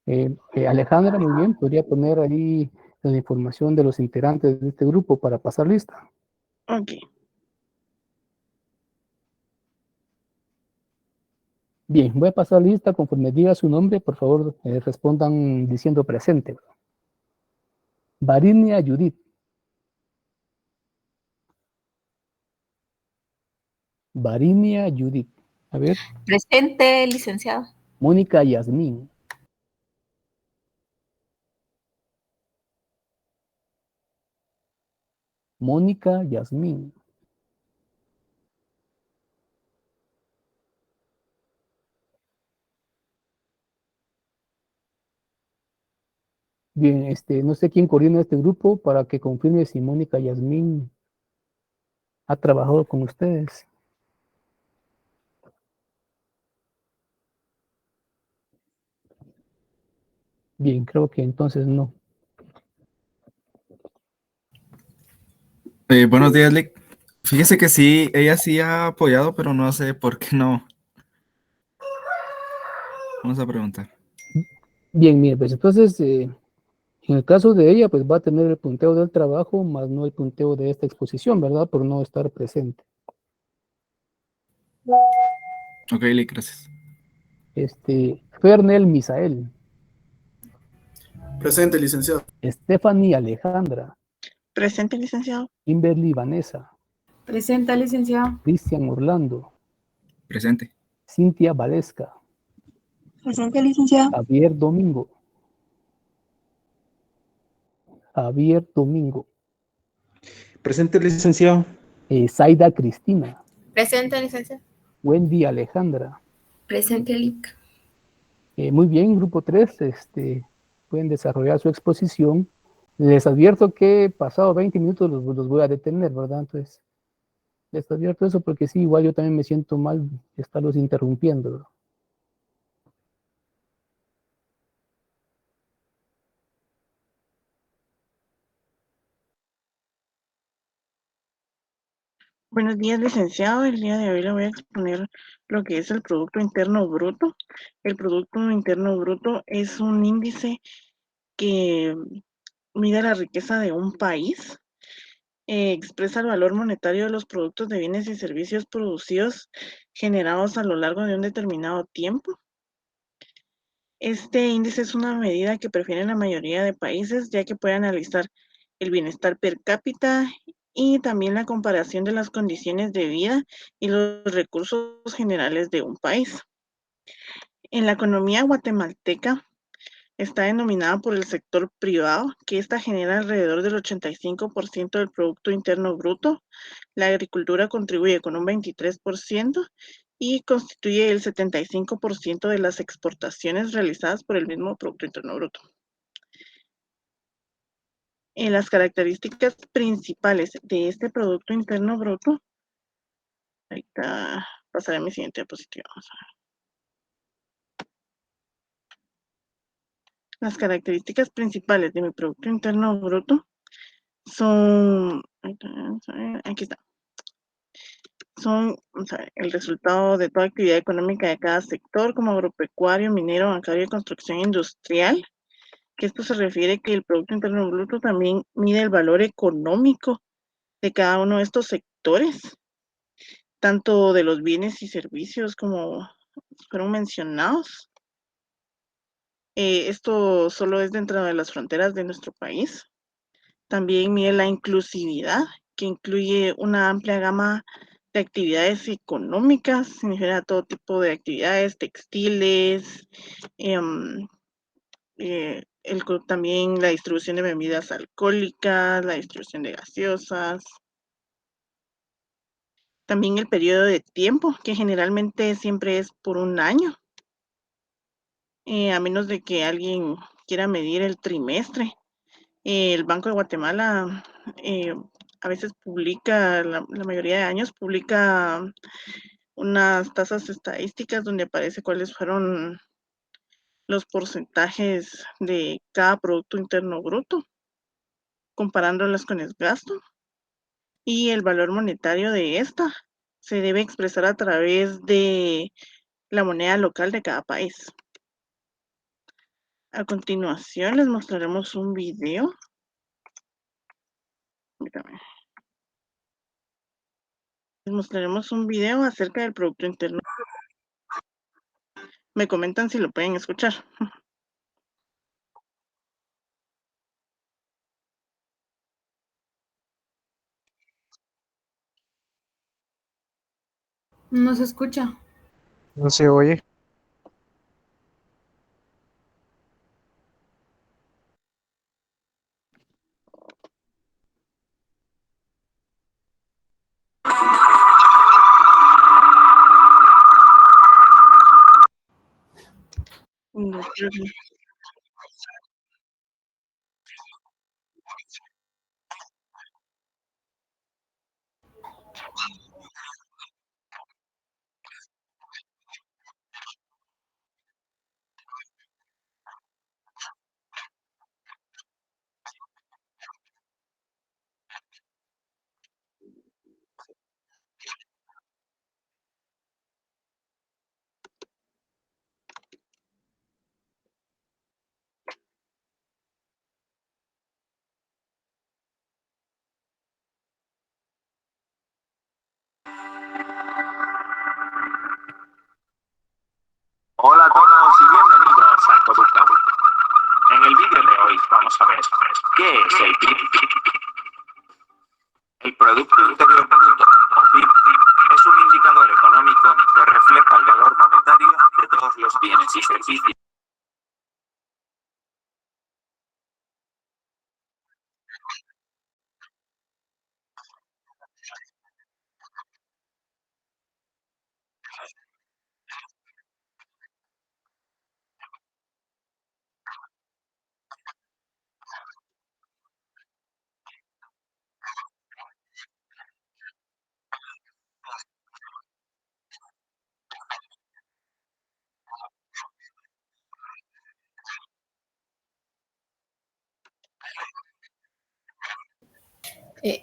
Alejandra, muy bien, podría poner ahí la información de los integrantes de este grupo para pasar lista. Ok. Bien, voy a pasar lista. Conforme diga su nombre, por favor, respondan diciendo presente. Varinia Judith. Varinia Judith. A ver. Presente, licenciado. Mónica Yasmín. Mónica Yasmín. Bien, no sé quién coordina este grupo para que confirme si Mónica Yasmín ha trabajado con ustedes. Bien, creo que entonces no. Buenos días, Lick. Fíjese que sí, ella sí ha apoyado, pero no sé por qué no. Vamos a preguntar. Bien, mire, pues entonces, en el caso de ella, pues va a tener el punteo del trabajo, más no el punteo de esta exposición, ¿verdad? Por no estar presente. Ok, Lick, gracias. Fernel Misael. Presente, licenciado. Stephanie Alejandra. Presente, licenciado. Kimberly Vanessa. Presente, licenciado. Cristian Orlando. Presente. Cintia Valesca. Presente, licenciado. Javier Domingo. Javier Domingo. Presente, licenciado. Zaida Cristina. Presente, licenciado. Wendy Alejandra. Presente, LIC. Muy bien, grupo 3, pueden desarrollar su exposición. Les advierto que pasado 20 minutos los voy a detener, ¿verdad? Entonces, les advierto eso porque sí, igual yo también me siento mal de estarlos interrumpiendo. Buenos días, licenciado. El día de hoy le voy a exponer lo que es el Producto Interno Bruto. El Producto Interno Bruto es un índice que mide la riqueza de un país, expresa el valor monetario de los productos de bienes y servicios producidos generados a lo largo de un determinado tiempo. Este índice es una medida que prefieren la mayoría de países, ya que puede analizar el bienestar per cápita y también la comparación de las condiciones de vida y los recursos generales de un país. En la economía guatemalteca está denominada por el sector privado, que esta genera alrededor del 85% del Producto Interno Bruto. La agricultura contribuye con un 23% y constituye el 75% de las exportaciones realizadas por el mismo Producto Interno Bruto. En las características principales de este Producto Interno Bruto, ahorita pasaré a mi siguiente diapositiva. Las características principales de mi Producto Interno Bruto son, aquí está, son el resultado de toda actividad económica de cada sector, como agropecuario, minero, bancario y construcción industrial, que esto se refiere que el Producto Interno Bruto también mide el valor económico de cada uno de estos sectores, tanto de los bienes y servicios como fueron mencionados. Esto solo es dentro de las fronteras de nuestro país. También mide la inclusividad, que incluye una amplia gama de actividades económicas, significa todo tipo de actividades, textiles, también la distribución de bebidas alcohólicas, la distribución de gaseosas. También el periodo de tiempo, que generalmente siempre es por un año, a menos de que alguien quiera medir el trimestre. El Banco de Guatemala a veces publica, la mayoría de años publica unas tasas estadísticas donde aparece cuáles fueron los porcentajes de cada Producto Interno Bruto, comparándolas con el gasto. Y el valor monetario de esta se debe expresar a través de la moneda local de cada país. A continuación les mostraremos un video. Permítame. Les mostraremos un video acerca del Producto Interno. Me comentan si lo pueden escuchar. No se escucha. No se oye. No, creo que- Hola a todos y bienvenidos al Producto. En el vídeo de hoy vamos a ver qué es el PIB. El Producto Interior Bruto, o PIB, es un indicador económico que refleja el valor monetario de todos los bienes y servicios.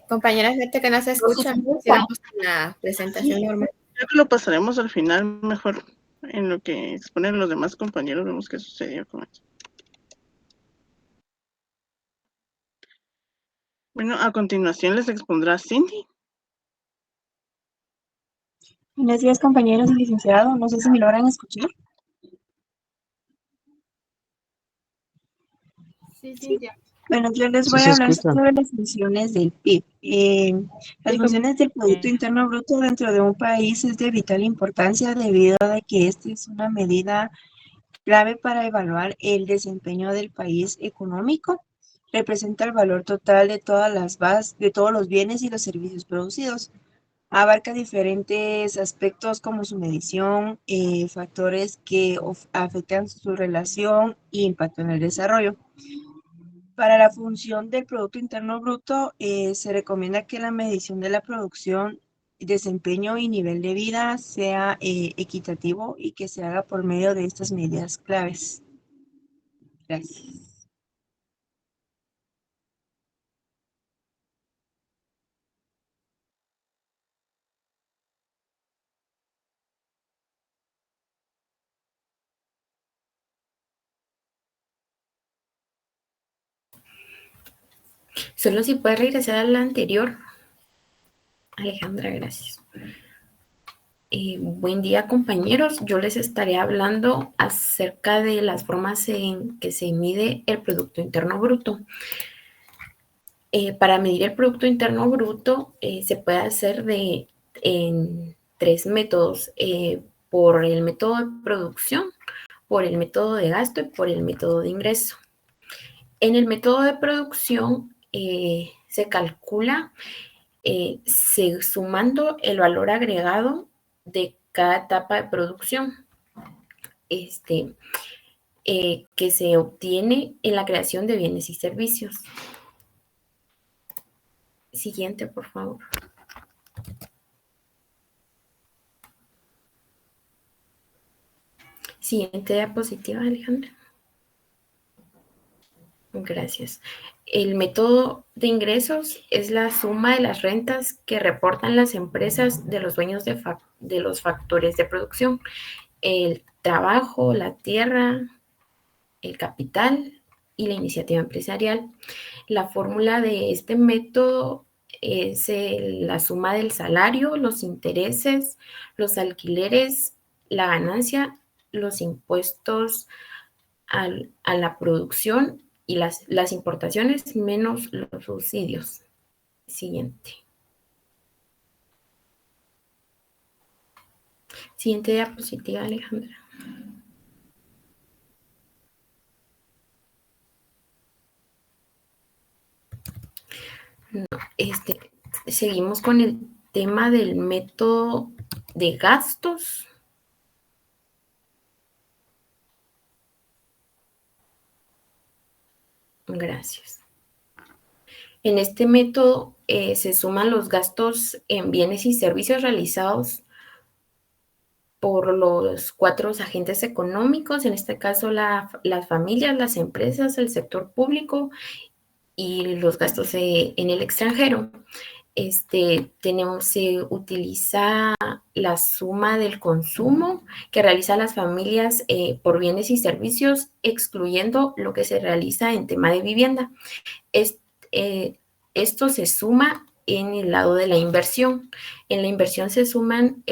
Compañera, gente que no se escucha, quedamos en la presentación normal. Creo que lo pasaremos al final mejor. En lo que exponen los demás compañeros, vemos qué sucedió con eso. Bueno, a continuación les expondrá Cindy. Buenos días, compañeros y licenciado. No sé si me logran escuchar. Sí, sí, ya. Bueno, yo les Sí voy se a hablar escucha. sobre las funciones del PIB. Las funciones del Producto Interno Bruto dentro de un país es de vital importancia debido a que esta es una medida clave para evaluar el desempeño del país económico. Representa el valor total de todas las bases, de todos los bienes y los servicios producidos. Abarca diferentes aspectos como su medición, factores que afectan su relación e impacto en el desarrollo. Para la función del Producto Interno Bruto, se recomienda que la medición de la producción, desempeño y nivel de vida sea equitativo y que se haga por medio de estas medidas claves. Gracias. Solo si puedes regresar a la anterior. Alejandra, gracias. Buen día, compañeros. Yo les estaré hablando acerca de las formas en que se mide el Producto Interno Bruto. Para medir el Producto Interno Bruto se puede hacer en tres métodos, por el método de producción, por el método de gasto y por el método de ingreso. En el método de producción se calcula sumando el valor agregado de cada etapa de producción que se obtiene en la creación de bienes y servicios. Siguiente, por favor. Siguiente diapositiva, Alejandra. Gracias. El método de ingresos es la suma de las rentas que reportan las empresas de los dueños de los factores de producción. El trabajo, la tierra, el capital y la iniciativa empresarial. La fórmula de este método es la suma del salario, los intereses, los alquileres, la ganancia, los impuestos a la producción y las importaciones menos los subsidios. Siguiente. Siguiente diapositiva, Alejandra. No, seguimos con el tema del método de gastos. Gracias. En este método se suman los gastos en bienes y servicios realizados por los 4 agentes económicos, en este caso las familias, las empresas, el sector público y los gastos en el extranjero. Se utiliza la suma del consumo que realizan las familias por bienes y servicios, excluyendo lo que se realiza en tema de vivienda. Esto se suma en el lado de la inversión. En la inversión se suman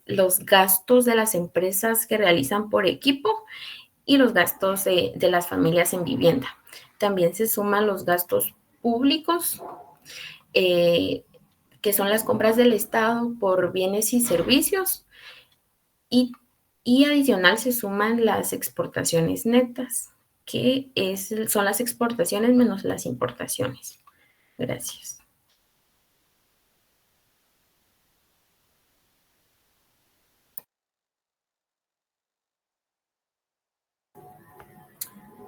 los gastos de las empresas que realizan por equipo y los gastos de las familias en vivienda. También se suman los gastos públicos, que son las compras del Estado por bienes y servicios, y adicional se suman las exportaciones netas, que son las exportaciones menos las importaciones. Gracias.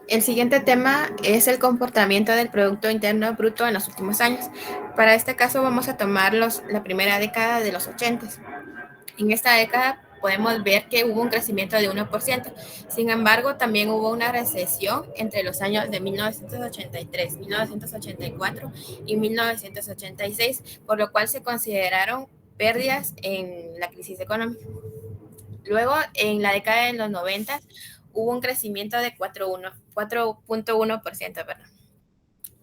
El siguiente tema es el comportamiento del Producto Interno Bruto en los últimos años. Para este caso vamos a tomar la primera década de los 80. En esta década podemos ver que hubo un crecimiento de 1%. Sin embargo, también hubo una recesión entre los años de 1983, 1984 y 1986, por lo cual se consideraron pérdidas en la crisis económica. Luego, en la década de los 90, hubo un crecimiento de 4.1%.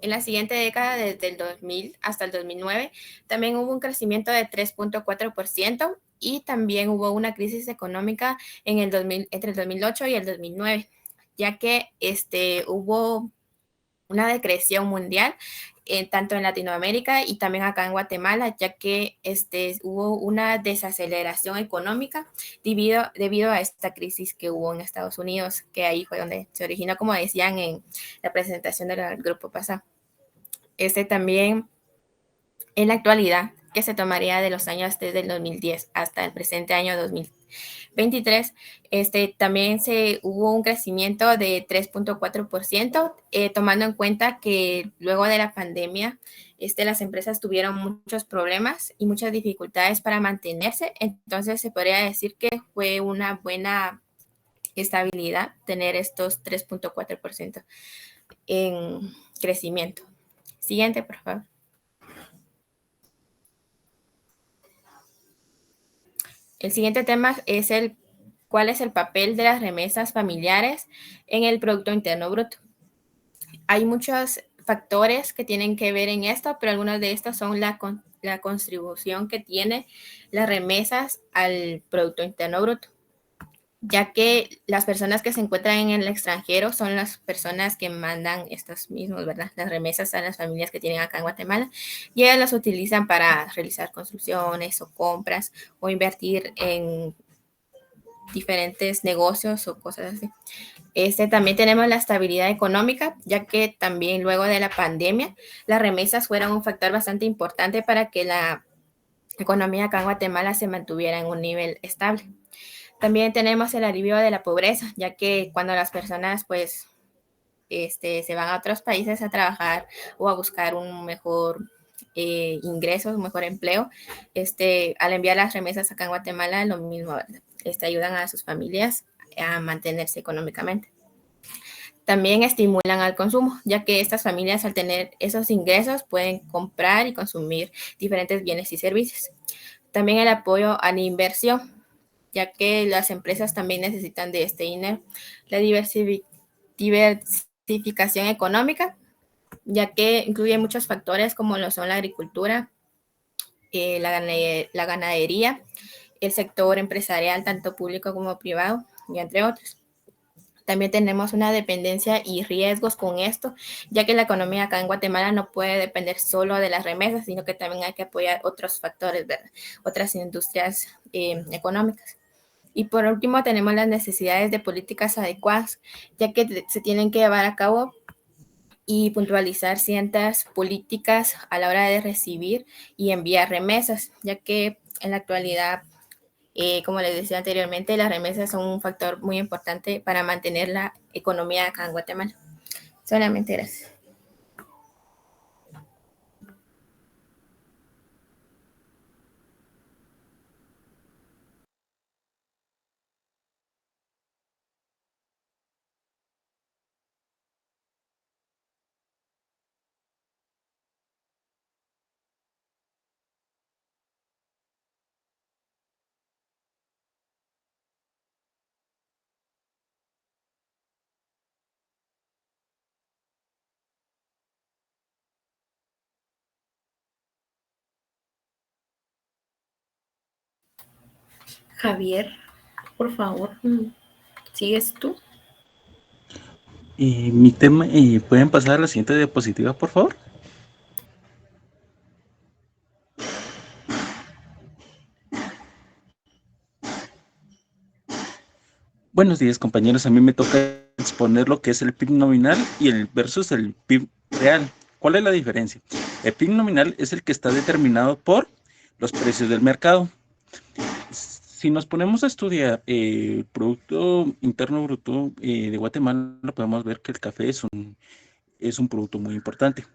En la siguiente década, desde el 2000 hasta el 2009, también hubo un crecimiento de 3.4% y también hubo una crisis económica entre el 2008 y el 2009, ya que hubo una decreción mundial, tanto en Latinoamérica y también acá en Guatemala, ya que hubo una desaceleración económica debido a esta crisis que hubo en Estados Unidos, que ahí fue donde se originó, como decían en la presentación del grupo pasado. También en la actualidad, que se tomaría de los años desde el 2010 hasta el presente año 2023, también hubo un crecimiento de 3.4%, tomando en cuenta que luego de la pandemia, las empresas tuvieron muchos problemas y muchas dificultades para mantenerse. Entonces se podría decir que fue una buena estabilidad tener estos 3.4% en crecimiento. Siguiente, por favor. El siguiente tema es cuál es el papel de las remesas familiares en el Producto Interno Bruto. Hay muchos factores que tienen que ver en esto, pero algunos de estos son la contribución que tiene las remesas al Producto Interno Bruto, ya que las personas que se encuentran en el extranjero son las personas que mandan estos mismos, ¿verdad? Las remesas a las familias que tienen acá en Guatemala, y ellas las utilizan para realizar construcciones o compras o invertir en diferentes negocios o cosas así. También tenemos la estabilidad económica, ya que también luego de la pandemia, las remesas fueron un factor bastante importante para que la economía acá en Guatemala se mantuviera en un nivel estable. También tenemos el alivio de la pobreza, ya que cuando las personas pues se van a otros países a trabajar o a buscar un mejor ingreso, un mejor empleo, al enviar las remesas acá en Guatemala, lo mismo, ¿verdad? Ayudan a sus familias a mantenerse económicamente. También estimulan al consumo, ya que estas familias al tener esos ingresos pueden comprar y consumir diferentes bienes y servicios. También el apoyo a la inversión, ya que las empresas también necesitan de este dinero. La diversificación económica, ya que incluye muchos factores como lo son la agricultura, la ganadería, el sector empresarial, tanto público como privado, y entre otros. También tenemos una dependencia y riesgos con esto, ya que la economía acá en Guatemala no puede depender solo de las remesas, sino que también hay que apoyar otros factores, ¿verdad? Otras industrias económicas. Y por último tenemos las necesidades de políticas adecuadas, ya que se tienen que llevar a cabo y puntualizar ciertas políticas a la hora de recibir y enviar remesas, ya que en la actualidad, como les decía anteriormente, las remesas son un factor muy importante para mantener la economía acá en Guatemala. Solamente gracias. Javier, por favor, ¿sigues tú? Mi tema, ¿pueden pasar a la siguiente diapositiva, por favor? Buenos días, compañeros. A mí me toca exponer lo que es el PIB nominal y el versus el PIB real. ¿Cuál es la diferencia? El PIB nominal es el que está determinado por los precios del mercado. Si nos ponemos a estudiar el Producto Interno Bruto de Guatemala, podemos ver que el café es un producto muy importante.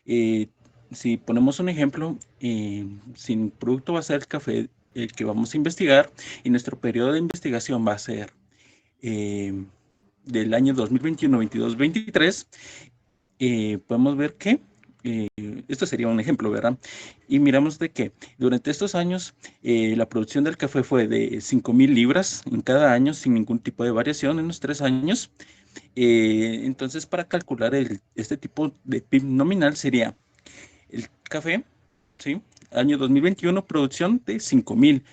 Si ponemos un ejemplo, sin producto va a ser el café el que vamos a investigar, y nuestro periodo de investigación va a ser del año 2021, 22, 23. Podemos ver que esto sería un ejemplo, ¿verdad? Y miramos de que durante estos años la producción del café fue de 5,000 libras en cada año, sin ningún tipo de variación en los 3 años. Entonces, para calcular este tipo de PIB nominal sería el café, ¿sí? Año 2021, producción de 5,000.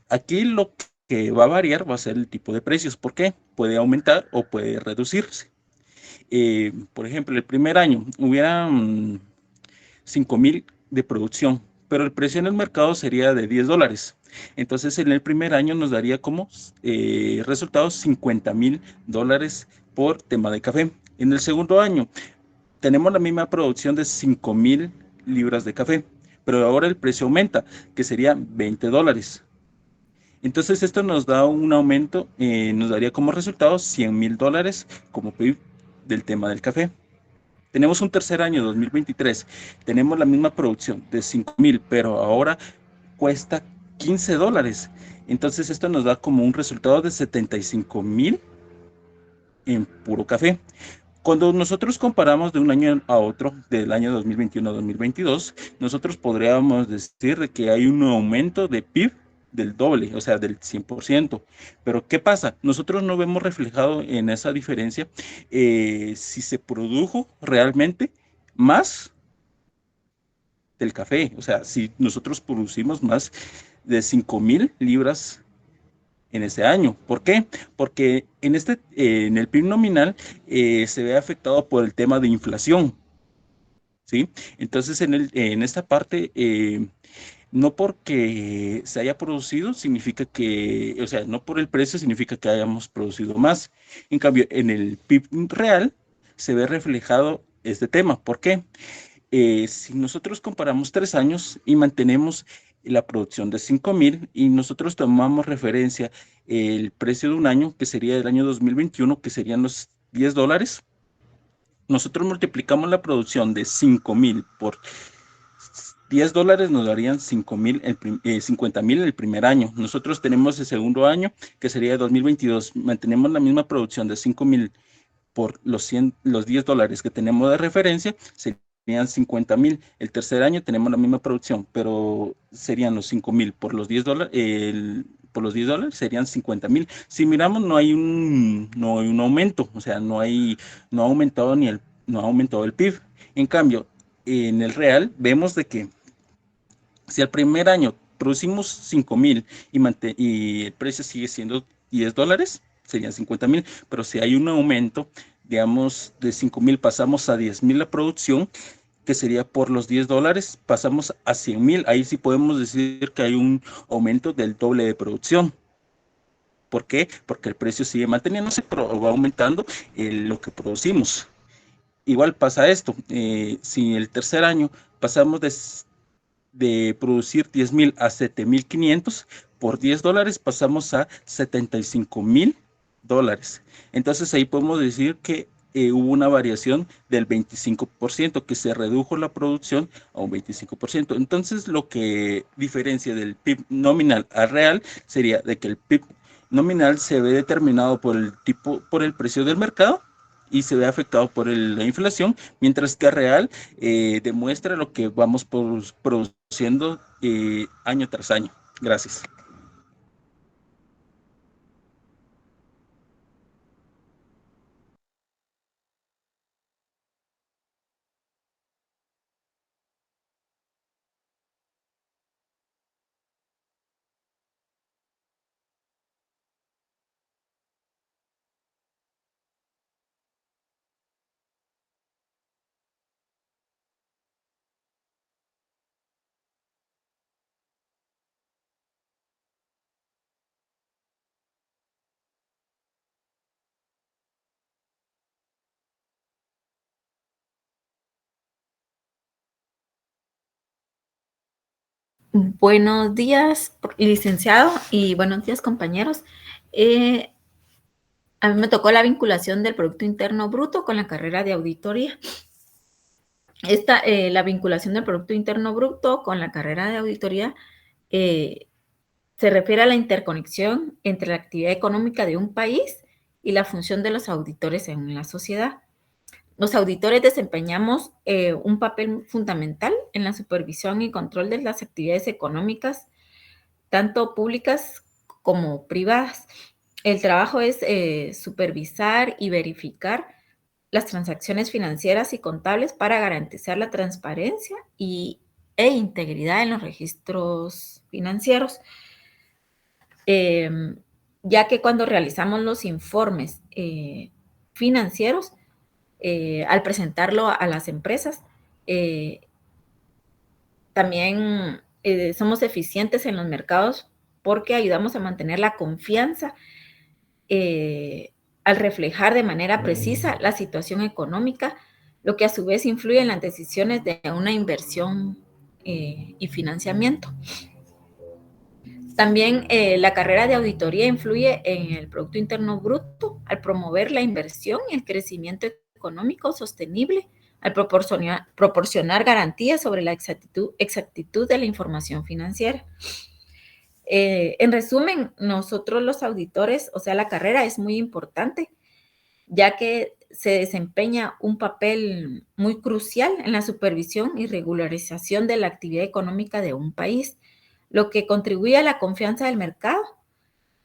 Aquí lo que va a variar va a ser el tipo de precios. ¿Por qué? Puede aumentar o puede reducirse. Por ejemplo, el primer año hubiera 5,000 de producción, pero el precio en el mercado sería de $10. Entonces, en el primer año nos daría como resultados $50,000 por tema de café. En el segundo año tenemos la misma producción de 5,000 libras de café, pero ahora el precio aumenta, que sería $20. Entonces esto nos da un aumento, nos daría como resultado $100,000 como PIB del tema del café. Tenemos un tercer año, 2023, tenemos la misma producción de 5,000, pero ahora cuesta $15. Entonces esto nos da como un resultado de 75,000 en puro café. Cuando nosotros comparamos de un año a otro, del año 2021 a 2022, nosotros podríamos decir de que hay un aumento de PIB del doble, o sea, del 100%. Pero ¿qué pasa? Nosotros no vemos reflejado en esa diferencia si se produjo realmente más del café. O sea, si nosotros producimos más de 5,000 libras en ese año. ¿Por qué? Porque en el PIB nominal se ve afectado por el tema de inflación, ¿sí? Entonces, en esta parte, no porque se haya producido significa que, o sea, no por el precio significa que hayamos producido más. En cambio, en el PIB real se ve reflejado este tema. ¿Por qué? Si nosotros comparamos 3 años y mantenemos la producción de 5,000 y nosotros tomamos referencia el precio de un año, que sería el año 2021, que serían los $10, nosotros multiplicamos la producción de 5,000 por $10, nos darían 50,000 el primer año. Nosotros tenemos el segundo año, que sería 2022, mantenemos la misma producción de 5,000 por los $10 que tenemos de referencia, serían 50,000. El tercer año tenemos la misma producción, pero serían los 5,000 por los $10, por los $10 serían 50,000. Si miramos, no hay un aumento, o sea, no ha aumentado no ha aumentado el PIB. En cambio, en el real vemos de que si al primer año producimos 5,000 y el precio sigue siendo $10, serían 50,000, pero si hay un aumento, digamos, de 5,000 pasamos a 10,000 la producción, que sería por los $10, pasamos a 100,000. Ahí sí podemos decir que hay un aumento del doble de producción. ¿Por qué? Porque el precio sigue manteniéndose, pero va aumentando lo que producimos. Igual pasa esto, si el tercer año pasamos de producir 10,000 a 7,500, por $10 pasamos a $75,000. Entonces ahí podemos decir que hubo una variación del 25%, que se redujo la producción a un 25%. Entonces lo que diferencia del PIB nominal a real sería de que el PIB nominal se ve determinado por el precio del mercado y se ve afectado por la inflación, mientras que real demuestra lo que vamos produciendo año tras año. Gracias. Buenos días, licenciado, y buenos días, compañeros. A mí me tocó la vinculación del Producto Interno Bruto con la carrera de auditoría. La vinculación del Producto Interno Bruto con la carrera de auditoría se refiere a la interconexión entre la actividad económica de un país y la función de los auditores en la sociedad. Los auditores desempeñamos un papel fundamental en la supervisión y control de las actividades económicas, tanto públicas como privadas. El trabajo es supervisar y verificar las transacciones financieras y contables para garantizar la transparencia e integridad en los registros financieros. Ya que cuando realizamos los informes financieros, al presentarlo a las empresas, también somos eficientes en los mercados porque ayudamos a mantener la confianza al reflejar de manera precisa la situación económica, lo que a su vez influye en las decisiones de una inversión y financiamiento. También la carrera de auditoría influye en el Producto Interno Bruto al promover la inversión y el crecimiento económico sostenible, al proporcionar garantías sobre la exactitud de la información financiera. En resumen, nosotros los auditores, o sea, la carrera es muy importante, ya que se desempeña un papel muy crucial en la supervisión y regularización de la actividad económica de un país, lo que contribuye a la confianza del mercado,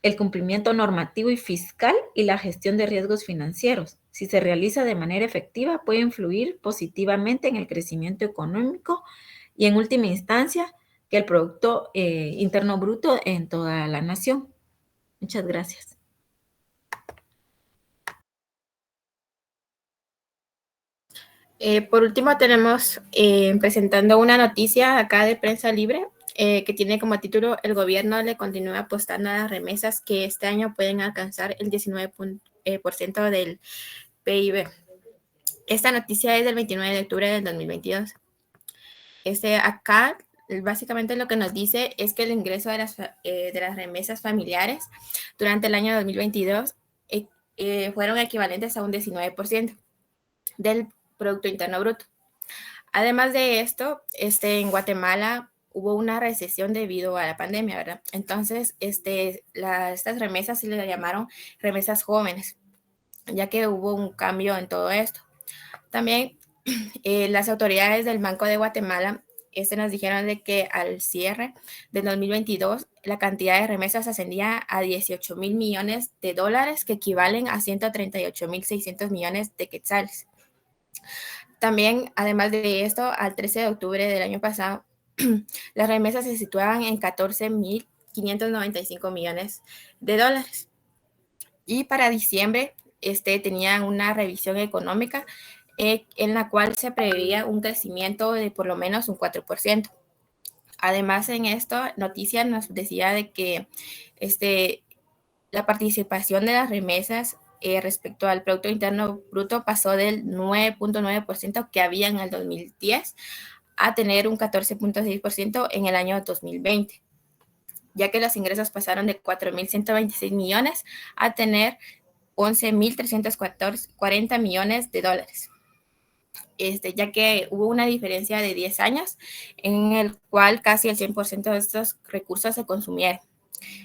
el cumplimiento normativo y fiscal y la gestión de riesgos financieros. Si se realiza de manera efectiva, puede influir positivamente en el crecimiento económico y, en última instancia, que el Producto Interno Bruto en toda la nación. Muchas gracias. Por último, tenemos presentando una noticia acá de Prensa Libre que tiene como título: el gobierno le continúa apostando a las remesas que este año pueden alcanzar el 19% del PIB. Esta noticia es del 29 de octubre del 2022. Acá, básicamente lo que nos dice es que el ingreso de las remesas familiares durante el año 2022 fueron equivalentes a un 19% del Producto Interno Bruto. Además de esto, en Guatemala hubo una recesión debido a la pandemia, ¿verdad? Entonces, estas remesas se le llamaron remesas jóvenes, ya que hubo un cambio en todo esto. También las autoridades del Banco de Guatemala nos dijeron de que al cierre del 2022 la cantidad de remesas ascendía a 18,000 millones de dólares, que equivalen a 138,600 millones de quetzales. También, además de esto, al 13 de octubre del año pasado, las remesas se situaban en 14,595 millones de dólares. Y para diciembre tenían una revisión económica en la cual se preveía un crecimiento de por lo menos un 4%. Además, en esto, noticias nos decía de que la participación de las remesas respecto al Producto Interno Bruto pasó del 9.9% que había en el 2010 a tener un 14.6% en el año 2020, ya que los ingresos pasaron de 4,126 millones a tener 11,340 millones de dólares. Ya que hubo una diferencia de 10 años en el cual casi el 100% de estos recursos se consumieron.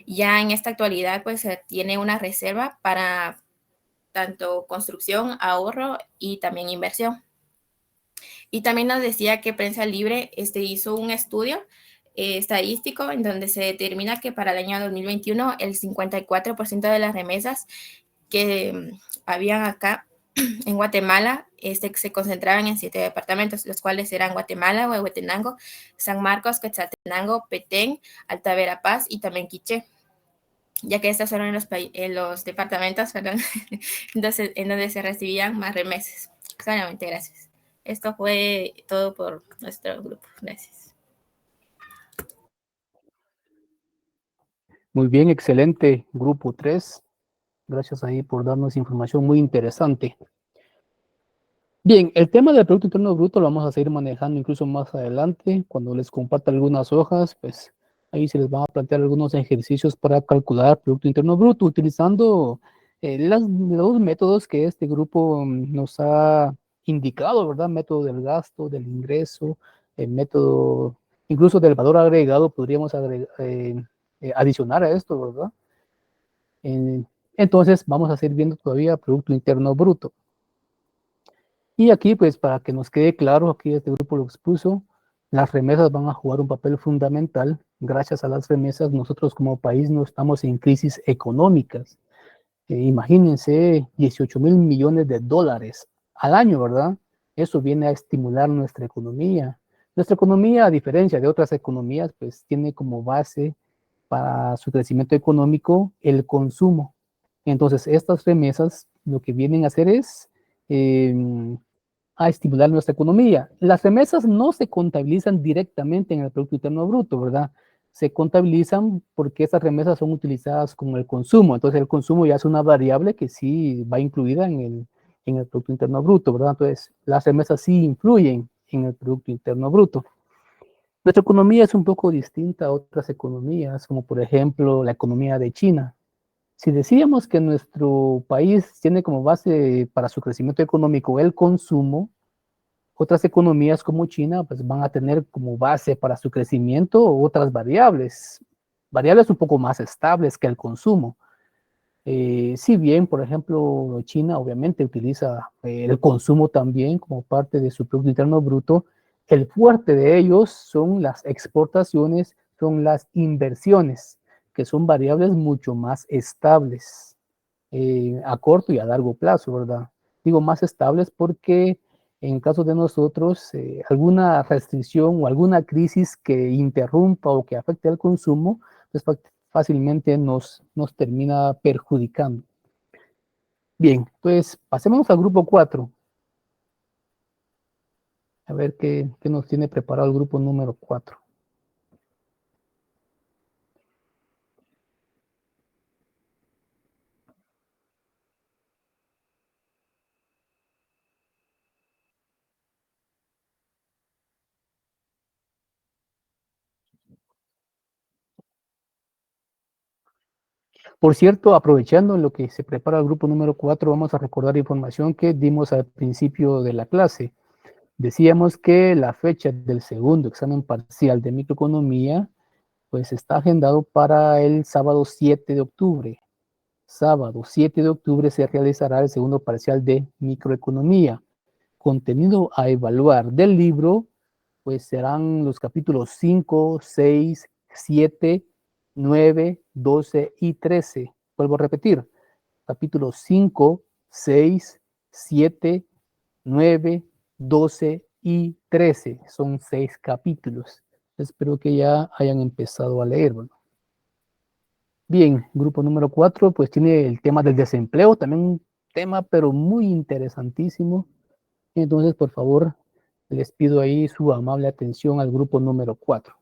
Ya en esta actualidad, pues se tiene una reserva para tanto construcción, ahorro y también inversión. Y también nos decía que Prensa Libre hizo un estudio estadístico en donde se determina que para el año 2021 el 54% de las remesas que habían acá en Guatemala se concentraban en 7 departamentos, los cuales eran Guatemala, Huehuetenango, San Marcos, Quetzaltenango, Petén, Alta Verapaz y también Quiché, ya que estos fueron los departamentos entonces, en donde se recibían más remesas. Solamente gracias. Esto fue todo por nuestro grupo. Gracias. Muy bien, excelente, grupo 3. Gracias ahí por darnos información muy interesante. Bien, el tema del Producto Interno Bruto lo vamos a seguir manejando incluso más adelante. Cuando les comparta algunas hojas, pues ahí se les van a plantear algunos ejercicios para calcular Producto Interno Bruto utilizando los métodos que este grupo nos ha indicado, ¿verdad? Método del gasto, del ingreso, el método incluso del valor agregado, podríamos adicionar a esto, ¿verdad? Entonces vamos a seguir viendo todavía Producto Interno Bruto. Y aquí, pues, para que nos quede claro, aquí este grupo lo expuso, las remesas van a jugar un papel fundamental. Gracias a las remesas, nosotros como país no estamos en crisis económicas. Imagínense 18,000 millones de dólares al año, ¿verdad? Eso viene a estimular nuestra economía. Nuestra economía, a diferencia de otras economías, pues tiene como base para su crecimiento económico el consumo. Entonces, estas remesas lo que vienen a hacer es a estimular nuestra economía. Las remesas no se contabilizan directamente en el Producto Interno Bruto, ¿verdad? Se contabilizan porque estas remesas son utilizadas como el consumo. Entonces, el consumo ya es una variable que sí va incluida en el Producto Interno Bruto, ¿verdad? Entonces, las remesas sí influyen en el Producto Interno Bruto. Nuestra economía es un poco distinta a otras economías, como por ejemplo la economía de China. Si decíamos que nuestro país tiene como base para su crecimiento económico el consumo, otras economías como China pues van a tener como base para su crecimiento otras variables un poco más estables que el consumo. Si bien, por ejemplo, China obviamente utiliza el consumo también como parte de su Producto Interno Bruto, el fuerte de ellos son las exportaciones, son las inversiones, que son variables mucho más estables a corto y a largo plazo, ¿verdad? Digo más estables porque en caso de nosotros, alguna restricción o alguna crisis que interrumpa o que afecte al consumo, pues fácilmente nos termina perjudicando. Bien, pues pasemos al grupo 4. A ver qué nos tiene preparado el grupo número 4. Por cierto, aprovechando lo que se prepara el grupo número 4, vamos a recordar información que dimos al principio de la clase. Decíamos que la fecha del segundo examen parcial de microeconomía pues está agendado para el sábado 7 de octubre. Sábado 7 de octubre se realizará el segundo parcial de microeconomía. Contenido a evaluar del libro pues serán los capítulos 5, 6, 7, 9, 12 y 13. Vuelvo a repetir, capítulos 5, 6, 7, 9, 12 y 13. Son 6 capítulos. Espero que ya hayan empezado a leer. Bueno. Bien, grupo número 4, pues tiene el tema del desempleo, también un tema pero muy interesantísimo. Entonces, por favor, les pido ahí su amable atención al grupo número 4.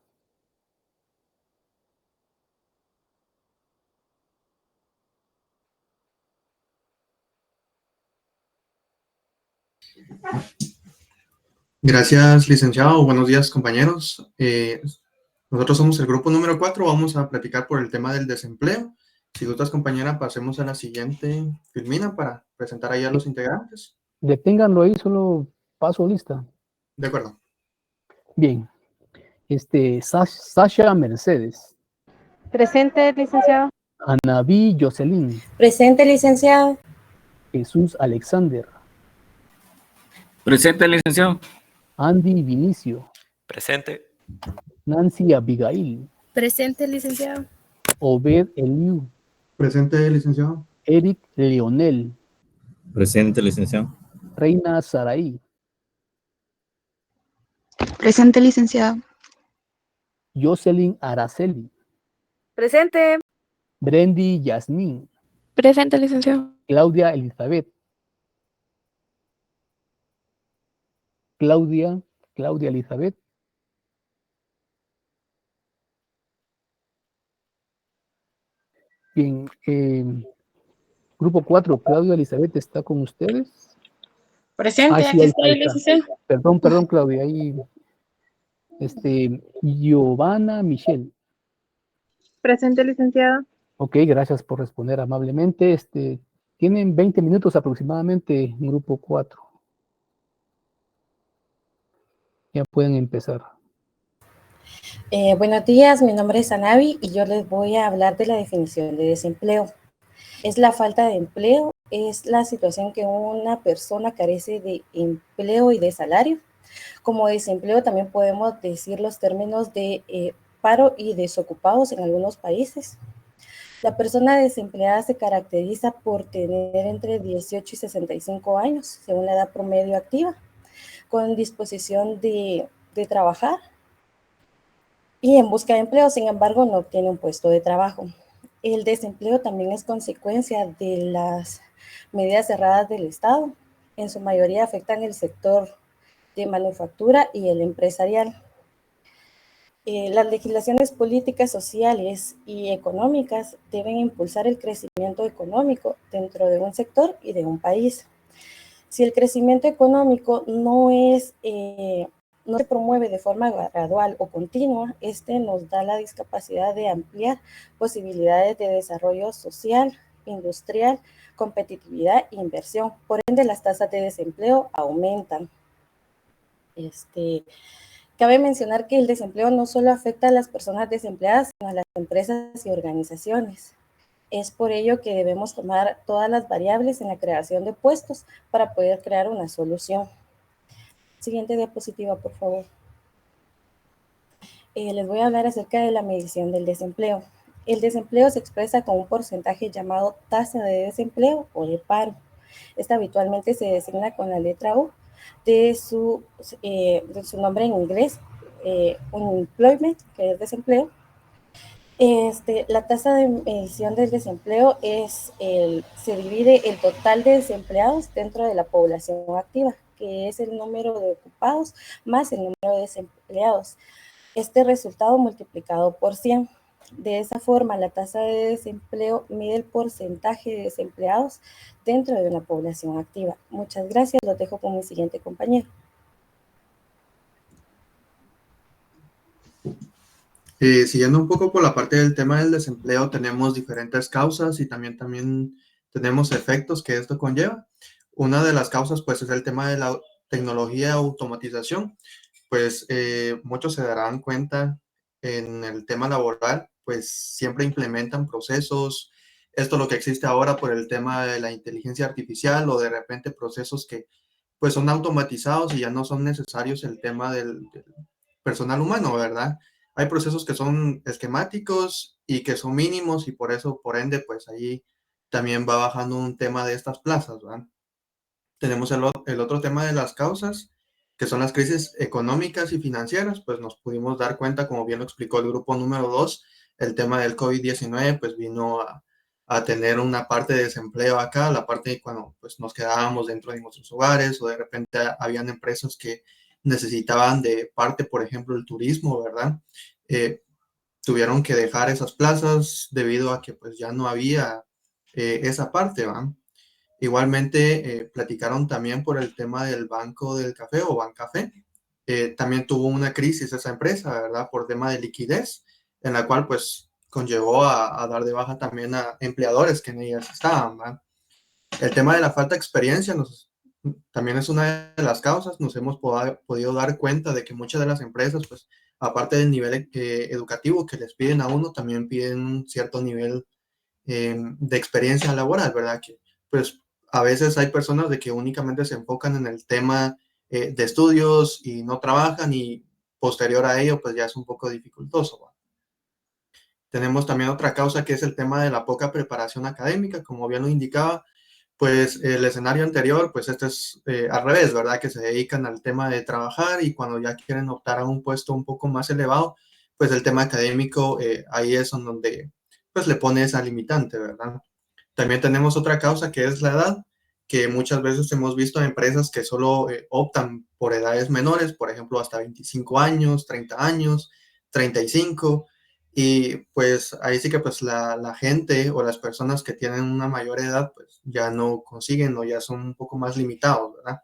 Gracias, licenciado. Buenos días, compañeros. Nosotros somos el grupo número 4. Vamos a platicar por el tema del desempleo. Si gustas, compañera, pasemos a la siguiente filmina para presentar ahí a los integrantes. Deténganlo ahí, solo paso lista. De acuerdo. Bien. Sasha Mercedes. Presente, licenciado. Anaví Jocelyn. Presente, licenciado. Jesús Alexander. Presente, licenciado. Andy Vinicio. Presente. Nancy Abigail. Presente, licenciado. Obed Eliu. Presente, licenciado. Eric Leonel. Presente, licenciado. Reina Saraí. Presente, licenciado. Jocelyn Araceli. Presente. Brendy Yasmín. Presente, licenciado. Claudia Elizabeth. Claudia Elizabeth. Bien, grupo 4, Claudia Elizabeth, ¿está con ustedes? Presente, sí, aquí ahí estoy, está. licenciado. Perdón, Claudia, ahí. Giovanna Michelle. Presente, licenciado. Ok, gracias por responder amablemente. Tienen 20 minutos aproximadamente, grupo 4. Ya pueden empezar. Buenos días, mi nombre es Anavi y yo les voy a hablar de la definición de desempleo. Es la falta de empleo, es la situación que una persona carece de empleo y de salario. Como desempleo también podemos decir los términos de paro y desocupados en algunos países. La persona desempleada se caracteriza por tener entre 18 y 65 años, según la edad promedio activa, con disposición de trabajar y en busca de empleo, sin embargo, no obtiene un puesto de trabajo. El desempleo también es consecuencia de las medidas cerradas del Estado. En su mayoría afectan el sector de manufactura y el empresarial. Las legislaciones políticas, sociales y económicas deben impulsar el crecimiento económico dentro de un sector y de un país. Si el crecimiento económico no se promueve de forma gradual o continua, nos da la discapacidad de ampliar posibilidades de desarrollo social, industrial, competitividad e inversión. Por ende, las tasas de desempleo aumentan. Cabe mencionar que el desempleo no solo afecta a las personas desempleadas, sino a las empresas y organizaciones. Es por ello que debemos tomar todas las variables en la creación de puestos para poder crear una solución. Siguiente diapositiva, por favor. Les voy a hablar acerca de la medición del desempleo. El desempleo se expresa con un porcentaje llamado tasa de desempleo o de paro. Esta habitualmente se designa con la letra U de su nombre en inglés, unemployment, que es desempleo. La tasa de medición del desempleo se divide el total de desempleados dentro de la población activa, que es el número de ocupados más el número de desempleados. Este resultado multiplicado por 100. De esa forma, la tasa de desempleo mide el porcentaje de desempleados dentro de una población activa. Muchas gracias. Los dejo con mi siguiente compañero. Siguiendo un poco por la parte del tema del desempleo, tenemos diferentes causas y también tenemos efectos que esto conlleva. Una de las causas, pues, es el tema de la tecnología y automatización. Pues muchos se darán cuenta en el tema laboral, pues siempre implementan procesos. Esto es lo que existe ahora por el tema de la inteligencia artificial o de repente procesos que pues son automatizados y ya no son necesarios el tema personal humano, ¿verdad? Hay procesos que son esquemáticos y que son mínimos y por eso, por ende, pues ahí también va bajando un tema de estas plazas, ¿verdad? Tenemos el otro tema de las causas, que son las crisis económicas y financieras, pues nos pudimos dar cuenta, como bien lo explicó el grupo número 2, el tema del COVID-19, pues vino a tener una parte de desempleo acá, la parte de cuando pues, nos quedábamos dentro de nuestros hogares o de repente habían empresas que necesitaban de parte, por ejemplo, el turismo, ¿verdad? Tuvieron que dejar esas plazas debido a que pues ya no había esa parte, ¿verdad? Igualmente, platicaron también por el tema del Banco del Café o Bancafé. También tuvo una crisis esa empresa, ¿verdad? Por tema de liquidez, en la cual pues conllevó a dar de baja también a empleadores que en ellas estaban, ¿verdad? El tema de la falta de experiencia también es una de las causas. Nos hemos podido dar cuenta de que muchas de las empresas, pues, aparte del nivel educativo que les piden a uno, también piden un cierto nivel de experiencia laboral, ¿verdad? Que pues a veces hay personas de que únicamente se enfocan en el tema de estudios y no trabajan y posterior a ello pues ya es un poco dificultoso, ¿verdad? Tenemos también otra causa que es el tema de la poca preparación académica, como bien lo indicaba, pues el escenario anterior, pues este es al revés, ¿verdad? Que se dedican al tema de trabajar y cuando ya quieren optar a un puesto un poco más elevado, pues el tema académico ahí es en donde pues le pone esa limitante, ¿verdad? También tenemos otra causa que es la edad, que muchas veces hemos visto empresas que solo optan por edades menores, por ejemplo, hasta 25 años, 30 años, 35, y pues ahí sí que pues la gente o las personas que tienen una mayor edad pues ya no consiguen o ya son un poco más limitados, ¿verdad?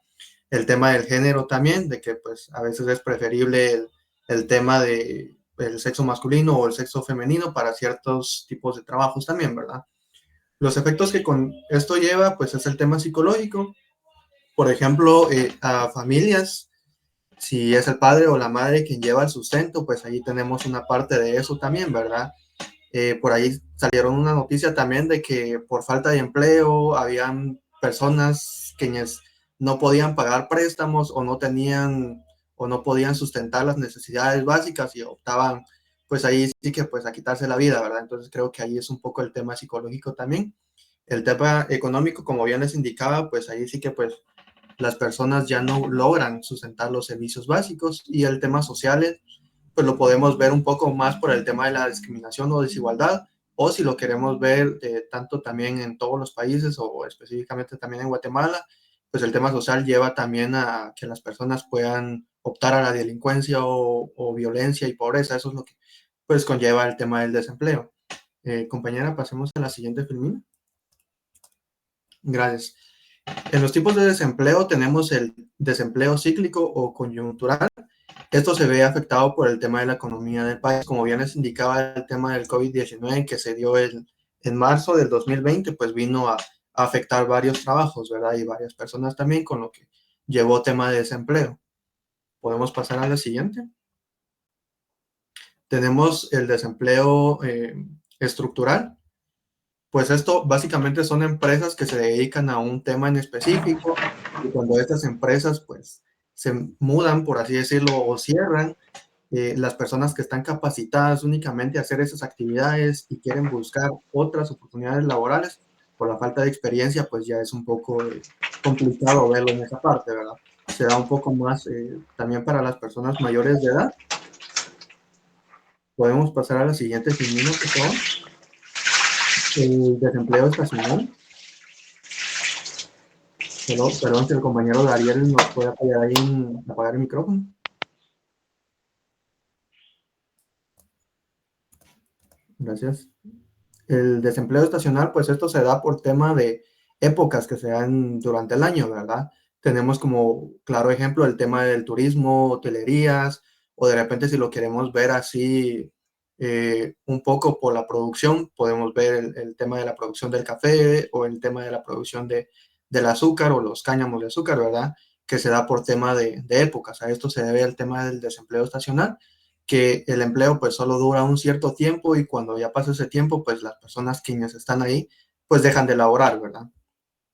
El tema del género también, de que pues a veces es preferible el tema de el sexo masculino o el sexo femenino para ciertos tipos de trabajos también, ¿verdad? Los efectos que con esto lleva, pues es el tema psicológico. Por ejemplo, a familias, si es el padre o la madre quien lleva el sustento, pues ahí tenemos una parte de eso también, ¿verdad? Por ahí salieron una noticia también de que por falta de empleo habían personas quienes no podían pagar préstamos o no tenían o no podían sustentar las necesidades básicas y optaban pues ahí sí que pues a quitarse la vida, ¿verdad? Entonces creo que ahí es un poco el tema psicológico también. El tema económico, como bien les indicaba, pues ahí sí que pues las personas ya no logran sustentar los servicios básicos y el tema social pues lo podemos ver un poco más por el tema de la discriminación o desigualdad, o si lo queremos ver tanto también en todos los países o específicamente también en Guatemala, pues el tema social lleva también a que las personas puedan optar a la delincuencia o violencia y pobreza. Eso es lo que pues conlleva el tema del desempleo. Compañera, pasemos a la siguiente filmina. Gracias. En los tipos de desempleo tenemos el desempleo cíclico o coyuntural. Esto se ve afectado por el tema de la economía del país, como bien les indicaba el tema del COVID-19 que se dio en marzo del 2020, pues vino a afectar varios trabajos, ¿verdad? Y varias personas también, con lo que llevó tema de desempleo. Podemos pasar a la siguiente. Tenemos el desempleo estructural. Pues esto básicamente son empresas que se dedican a un tema en específico y cuando estas empresas pues se mudan, por así decirlo, o cierran, las personas que están capacitadas únicamente a hacer esas actividades y quieren buscar otras oportunidades laborales, por la falta de experiencia, pues ya es un poco complicado verlo en esa parte, ¿verdad? Se da un poco más también para las personas mayores de edad. Podemos pasar a la siguiente filmina, por favor. El desempleo estacional. Perdón, si el compañero Dariel nos puede apoyar ahí en apagar el micrófono. Gracias. El desempleo estacional, pues esto se da por tema de épocas que se dan durante el año, ¿verdad? Tenemos como claro ejemplo el tema del turismo, hotelerías, o de repente si lo queremos ver así un poco por la producción, podemos ver el tema de la producción del café o el tema de la producción del azúcar o los cáñamos de azúcar, ¿verdad? Que se da por tema de épocas. A esto se debe el tema del desempleo estacional, que el empleo pues solo dura un cierto tiempo y cuando ya pasa ese tiempo, pues las personas quienes están ahí, pues dejan de laborar, ¿verdad?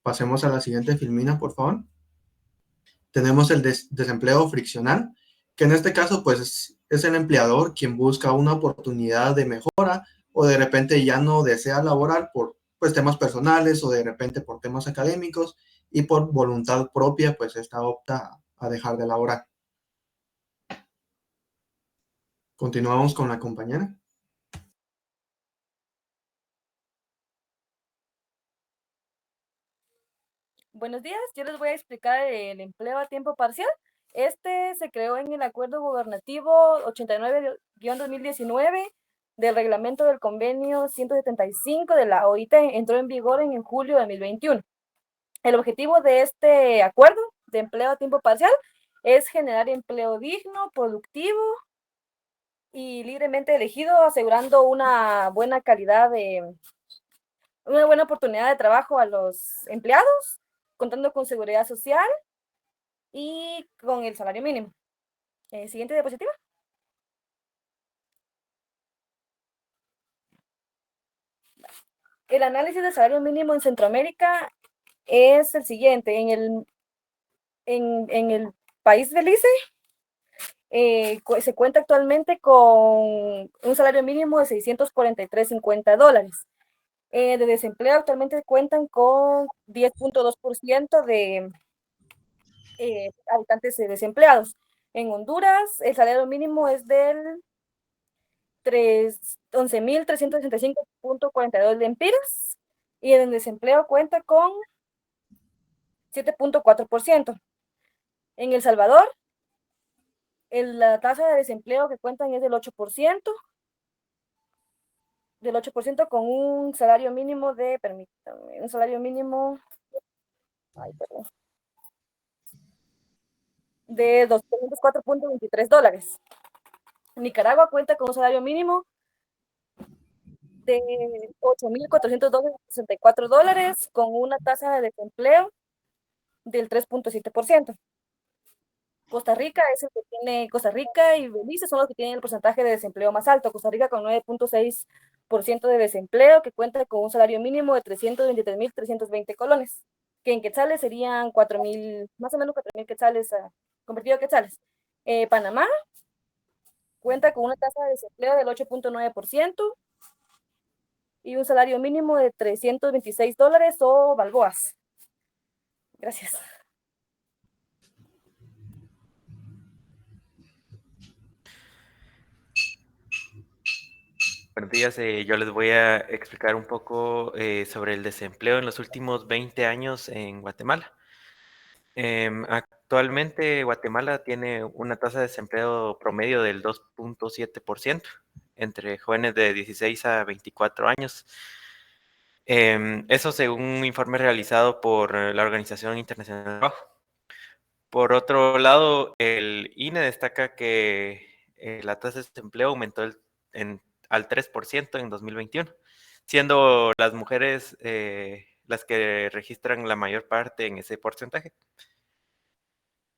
Pasemos a la siguiente filmina, por favor. Tenemos el desempleo friccional. que en este caso pues es el empleador quien busca una oportunidad de mejora o de repente ya no desea laborar por pues temas personales o de repente por temas académicos y por voluntad propia pues esta opta a dejar de laborar. Continuamos con la compañera. Buenos días, yo les voy a explicar el empleo a tiempo parcial. Este se creó en el Acuerdo Gubernativo 89-2019 del Reglamento del Convenio 175 de la OIT. Entró en vigor en julio de 2021. El objetivo de este acuerdo de empleo a tiempo parcial es generar empleo digno, productivo y libremente elegido, asegurando una buena calidad una buena oportunidad de trabajo a los empleados, contando con seguridad social y con el salario mínimo. Siguiente diapositiva. El análisis del salario mínimo en Centroamérica es el siguiente. En el país del ICE se cuenta actualmente con un salario mínimo de $643.50. De desempleo actualmente cuentan con 10.2% de habitantes desempleados. En Honduras, el salario mínimo es del 11.365.42 lempiras y el desempleo cuenta con 7.4%. En El Salvador, la tasa de desempleo que cuentan es del 8%, con un salario mínimo de, permítanme, un salario mínimo, de $204.23. Nicaragua cuenta con un salario mínimo de $8.464, con una tasa de desempleo del 3.7%. Costa Rica y Belice son los que tienen el porcentaje de desempleo más alto. Costa Rica con 9.6% de desempleo, que cuenta con un salario mínimo de 323.320 colones, que en quetzales serían 4.000, más o menos 4.000 quetzales, convertido a quetzales. Panamá cuenta con una tasa de desempleo del 8.9% y un salario mínimo de $326 o balboas. Gracias. Buenos días, yo les voy a explicar un poco sobre el desempleo en los últimos 20 años en Guatemala. Actualmente Guatemala tiene una tasa de desempleo promedio del 2.7% entre jóvenes de 16 a 24 años. Eso según un informe realizado por la Organización Internacional del Trabajo. Por otro lado, el INE destaca que la tasa de desempleo aumentó al 3% en 2021, siendo las mujeres las que registran la mayor parte en ese porcentaje.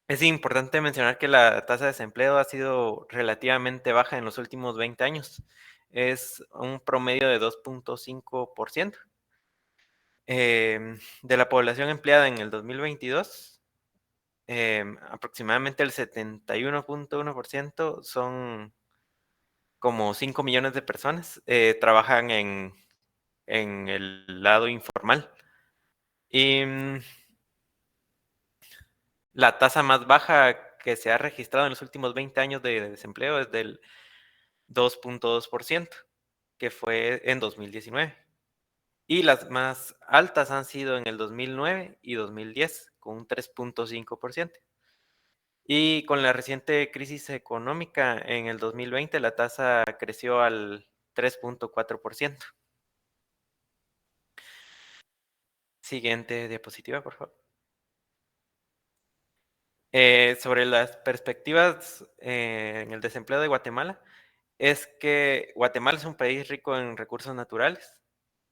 Es importante mencionar que la tasa de desempleo ha sido relativamente baja en los últimos 20 años. Es un promedio de 2.5%. De la población empleada en el 2022, aproximadamente el 71.1% son como 5 millones de personas, trabajan en el lado informal. Y la tasa más baja que se ha registrado en los últimos 20 años de desempleo es del 2.2%, que fue en 2019. Y las más altas han sido en el 2009 y 2010, con un 3.5%. Y con la reciente crisis económica en el 2020, la tasa creció al 3.4%. Siguiente diapositiva, por favor. Sobre las perspectivas en el desempleo de Guatemala, es que Guatemala es un país rico en recursos naturales,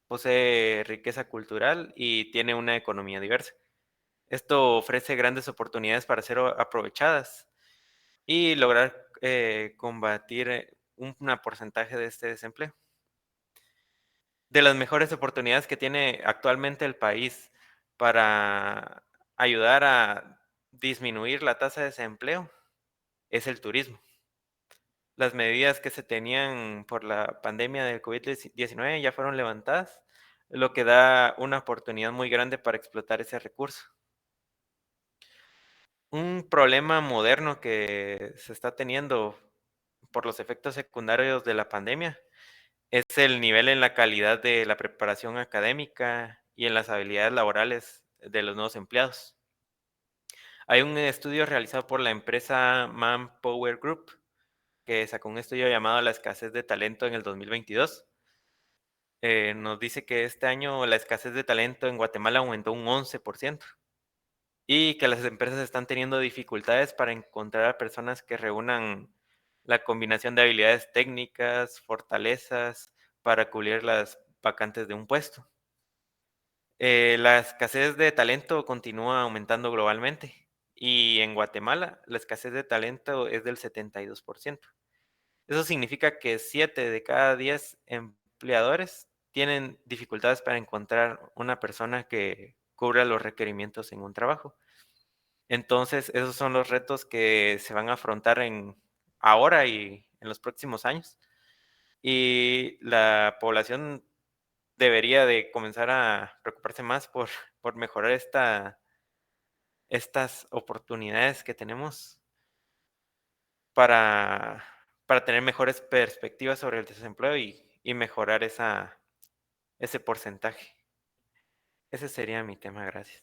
posee riqueza cultural y tiene una economía diversa. Esto ofrece grandes oportunidades para ser aprovechadas y lograr combatir un porcentaje de este desempleo. De las mejores oportunidades que tiene actualmente el país para ayudar a disminuir la tasa de desempleo es el turismo. Las medidas que se tenían por la pandemia del COVID-19 ya fueron levantadas, lo que da una oportunidad muy grande para explotar ese recurso. Un problema moderno que se está teniendo por los efectos secundarios de la pandemia es el nivel en la calidad de la preparación académica y en las habilidades laborales de los nuevos empleados. Hay un estudio realizado por la empresa Manpower Group que sacó un estudio llamado La escasez de talento en el 2022. Nos dice que este año la escasez de talento en Guatemala aumentó un 11% y que las empresas están teniendo dificultades para encontrar a personas que reúnan la combinación de habilidades técnicas, fortalezas, para cubrir las vacantes de un puesto. La escasez de talento continúa aumentando globalmente y en Guatemala la escasez de talento es del 72%. Eso significa que 7 de cada 10 empleadores tienen dificultades para encontrar una persona que cubra los requerimientos en un trabajo. Entonces, esos son los retos que se van a afrontar ahora y en los próximos años. Y la población debería de comenzar a preocuparse más por mejorar estas oportunidades que tenemos para tener mejores perspectivas sobre el desempleo y mejorar ese porcentaje. Ese sería mi tema, gracias.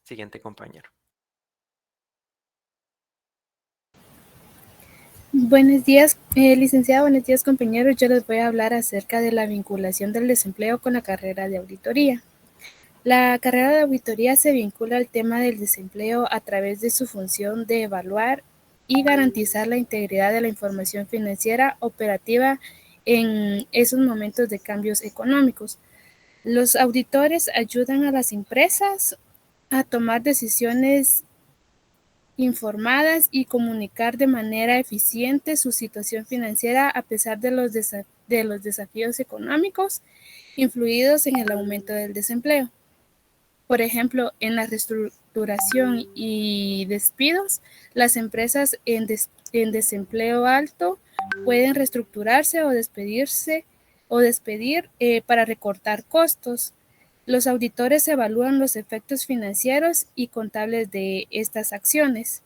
Siguiente compañero. Buenos días, licenciado, buenos días, compañeros. Yo les voy a hablar acerca de la vinculación del desempleo con la carrera de auditoría. La carrera de auditoría se vincula al tema del desempleo a través de su función de evaluar y garantizar la integridad de la información financiera operativa en esos momentos de cambios económicos. Los auditores ayudan a las empresas a tomar decisiones informadas y comunicar de manera eficiente su situación financiera a pesar de los desafíos económicos influidos en el aumento del desempleo. Por ejemplo, en la reestructuración y despidos, las empresas en desempleo alto pueden reestructurarse o despedir para recortar costos. Los auditores evalúan los efectos financieros y contables de estas acciones.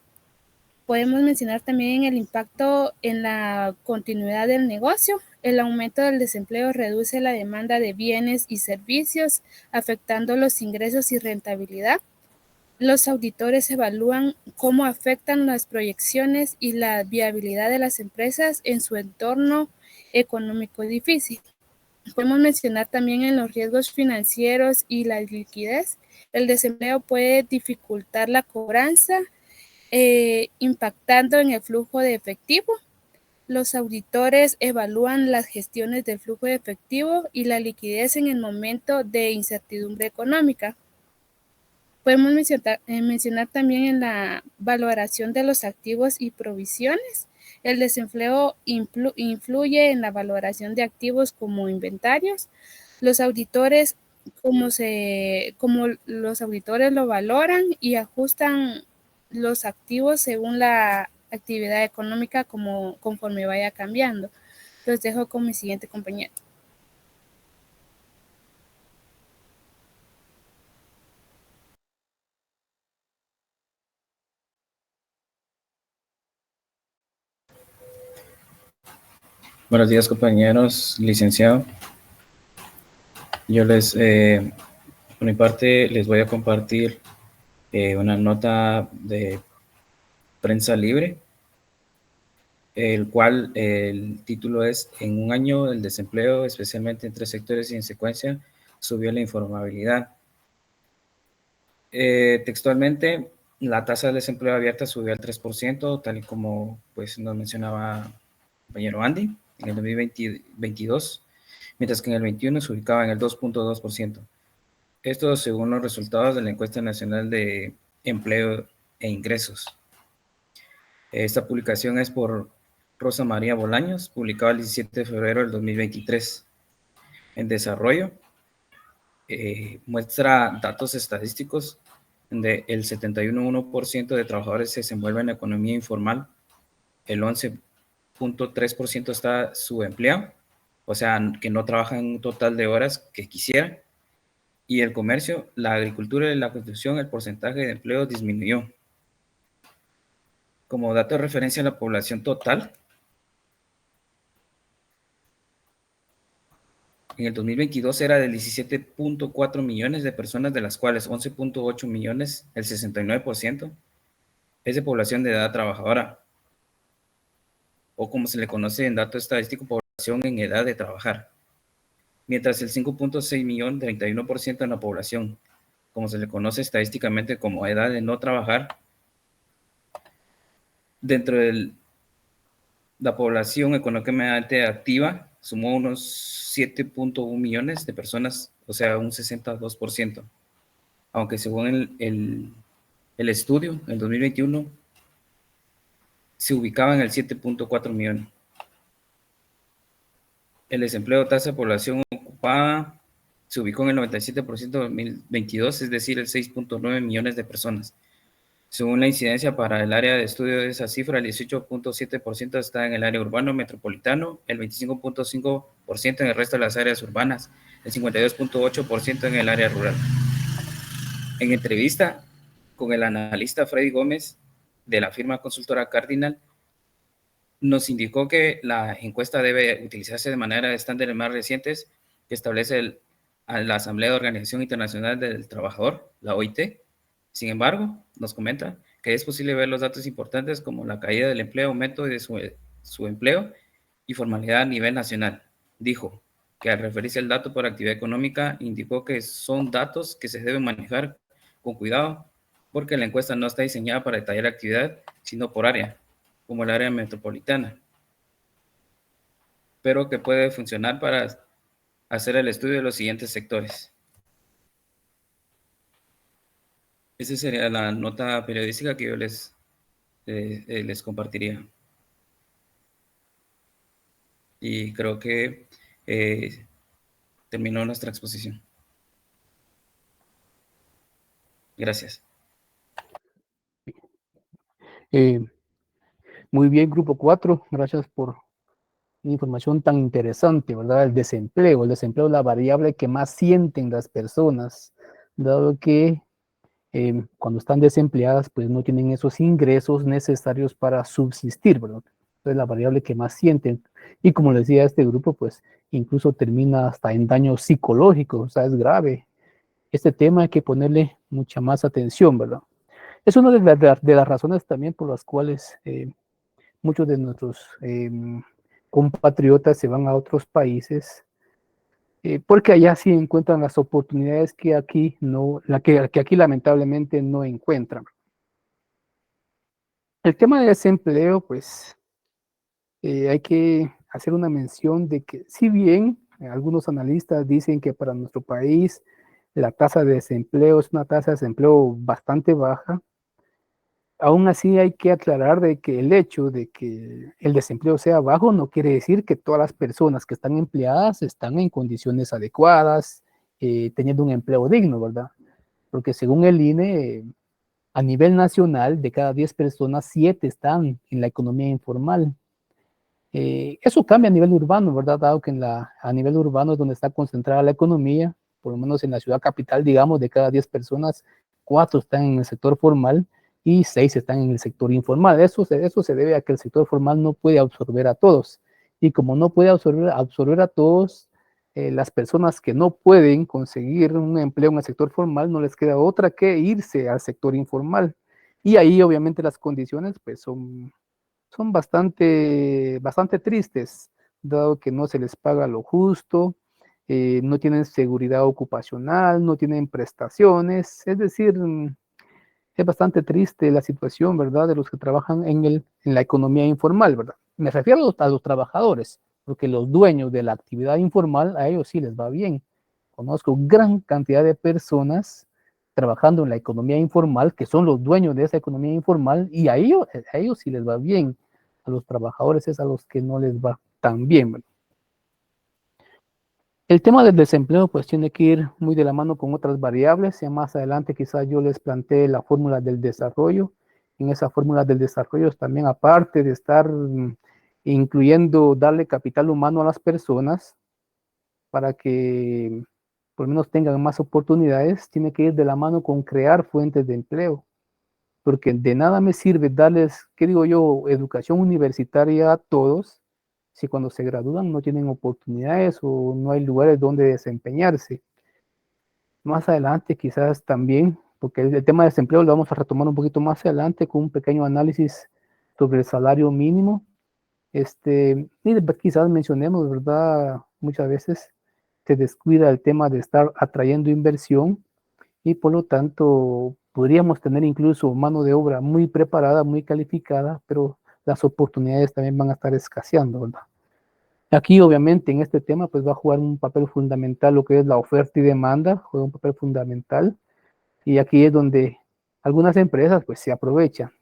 Podemos mencionar también el impacto en la continuidad del negocio. El aumento del desempleo reduce la demanda de bienes y servicios, afectando los ingresos y rentabilidad. Los auditores evalúan cómo afectan las proyecciones y la viabilidad de las empresas en su entorno económico difícil. Podemos mencionar también en los riesgos financieros y la liquidez. El desempleo puede dificultar la cobranza, impactando en el flujo de efectivo. Los auditores evalúan las gestiones del flujo de efectivo y la liquidez en el momento de incertidumbre económica. Podemos mencionar también en la valoración de los activos y provisiones. El desempleo influye en la valoración de activos como inventarios. Los auditores, como los auditores lo valoran y ajustan los activos según la actividad económica conforme vaya cambiando. Los dejo con mi siguiente compañero. Buenos días, compañeros, licenciado. Yo por mi parte, les voy a compartir una nota de prensa libre, el cual el título es: en un año el desempleo, especialmente en 3 sectores y en secuencia, subió la informabilidad. Textualmente, la tasa de desempleo abierta subió al 3%, tal y como pues, nos mencionaba el compañero Andy, en el 2022, mientras que en el 21 se ubicaba en el 2.2%. Esto según los resultados de la Encuesta Nacional de Empleo e Ingresos. Esta publicación es por Rosa María Bolaños, publicada el 17 de febrero del 2023. En desarrollo, muestra datos estadísticos donde el 71% de trabajadores se desenvuelven en la economía informal, el 11.3% está subempleado, o sea, que no trabajan un total de horas que quisieran, y el comercio, la agricultura y la construcción, el porcentaje de empleo disminuyó. Como dato de referencia a la población total, en el 2022 era de 17.4 millones de personas, de las cuales 11.8 millones, el 69%, es de población de edad trabajadora, o como se le conoce en dato estadístico, población en edad de trabajar, mientras el 5.6 millones, 31% de la población, como se le conoce estadísticamente como edad de no trabajar, dentro de la población económicamente activa, sumó unos 7.1 millones de personas, o sea, un 62%, aunque según el estudio, en 2021, se ubicaba en el 7.4 millones. El desempleo tasa de población ocupada se ubicó en el 97% en 2022, es decir, el 6.9 millones de personas. Según la incidencia para el área de estudio de esa cifra, el 18.7% está en el área urbano metropolitano, el 25.5% en el resto de las áreas urbanas, el 52.8% en el área rural. En entrevista con el analista Freddy Gómez de la firma consultora Cardinal, nos indicó que la encuesta debe utilizarse de manera de estándares más recientes que establece la Asamblea de Organización Internacional del Trabajador, la OIT. Sin embargo, nos comenta que es posible ver los datos importantes como la caída del empleo, aumento de su empleo y formalidad a nivel nacional. Dijo que al referirse al dato por actividad económica, indicó que son datos que se deben manejar con cuidado porque la encuesta no está diseñada para detallar la actividad, sino por área, como el área metropolitana, pero que puede funcionar para hacer el estudio de los siguientes sectores. Esa sería la nota periodística que yo les compartiría. Y creo que terminó nuestra exposición. Gracias. Muy bien, Grupo 4, gracias por la información tan interesante, ¿verdad? El desempleo es la variable que más sienten las personas, dado que cuando están desempleadas, pues no tienen esos ingresos necesarios para subsistir, ¿verdad? Entonces, la variable que más sienten. Y como les decía, este grupo, pues incluso termina hasta en daños psicológicos, o sea, es grave. Este tema hay que ponerle mucha más atención, ¿verdad? Es una de las razones también por las cuales muchos de nuestros compatriotas se van a otros países porque allá sí encuentran las oportunidades que aquí no, que aquí lamentablemente no encuentran. El tema de desempleo, pues hay que hacer una mención de que si bien algunos analistas dicen que para nuestro país la tasa de desempleo es una tasa de desempleo bastante baja, aún así hay que aclarar de que el hecho de que el desempleo sea bajo no quiere decir que todas las personas que están empleadas están en condiciones adecuadas, teniendo un empleo digno, ¿verdad? Porque según el INE, a nivel nacional, de cada 10 personas, 7 están en la economía informal. Eso cambia a nivel urbano, ¿verdad? Dado que a nivel urbano es donde está concentrada la economía, por lo menos en la ciudad capital, digamos, de cada 10 personas, 4 están en el sector formal y 6 están en el sector informal. Eso se debe a que el sector formal no puede absorber a todos. Y como no puede absorber a todos, las personas que no pueden conseguir un empleo en el sector formal, no les queda otra que irse al sector informal. Y ahí obviamente las condiciones pues son bastante tristes, dado que no se les paga lo justo, no tienen seguridad ocupacional, no tienen prestaciones, es decir, es bastante triste la situación, ¿verdad?, de los que trabajan en la economía informal, ¿verdad? Me refiero a los trabajadores, porque los dueños de la actividad informal, a ellos sí les va bien. Conozco gran cantidad de personas trabajando en la economía informal, que son los dueños de esa economía informal, y a ellos sí les va bien. A los trabajadores es a los que no les va tan bien, ¿verdad? El tema del desempleo pues tiene que ir muy de la mano con otras variables. Ya más adelante quizás yo les plantee la fórmula del desarrollo. En esa fórmula del desarrollo también, aparte de estar incluyendo darle capital humano a las personas para que por lo menos tengan más oportunidades, tiene que ir de la mano con crear fuentes de empleo. Porque de nada me sirve darles, ¿qué digo yo?, educación universitaria a todos, si cuando se gradúan no tienen oportunidades o no hay lugares donde desempeñarse. Más adelante quizás también, porque el tema de desempleo lo vamos a retomar un poquito más adelante con un pequeño análisis sobre el salario mínimo. Y quizás mencionemos, ¿verdad? Muchas veces se descuida el tema de estar atrayendo inversión y por lo tanto podríamos tener incluso mano de obra muy preparada, muy calificada, pero las oportunidades también van a estar escaseando, ¿verdad? Aquí obviamente en este tema pues va a jugar un papel fundamental lo que es la oferta y demanda, juega un papel fundamental, y aquí es donde algunas empresas pues se aprovechan,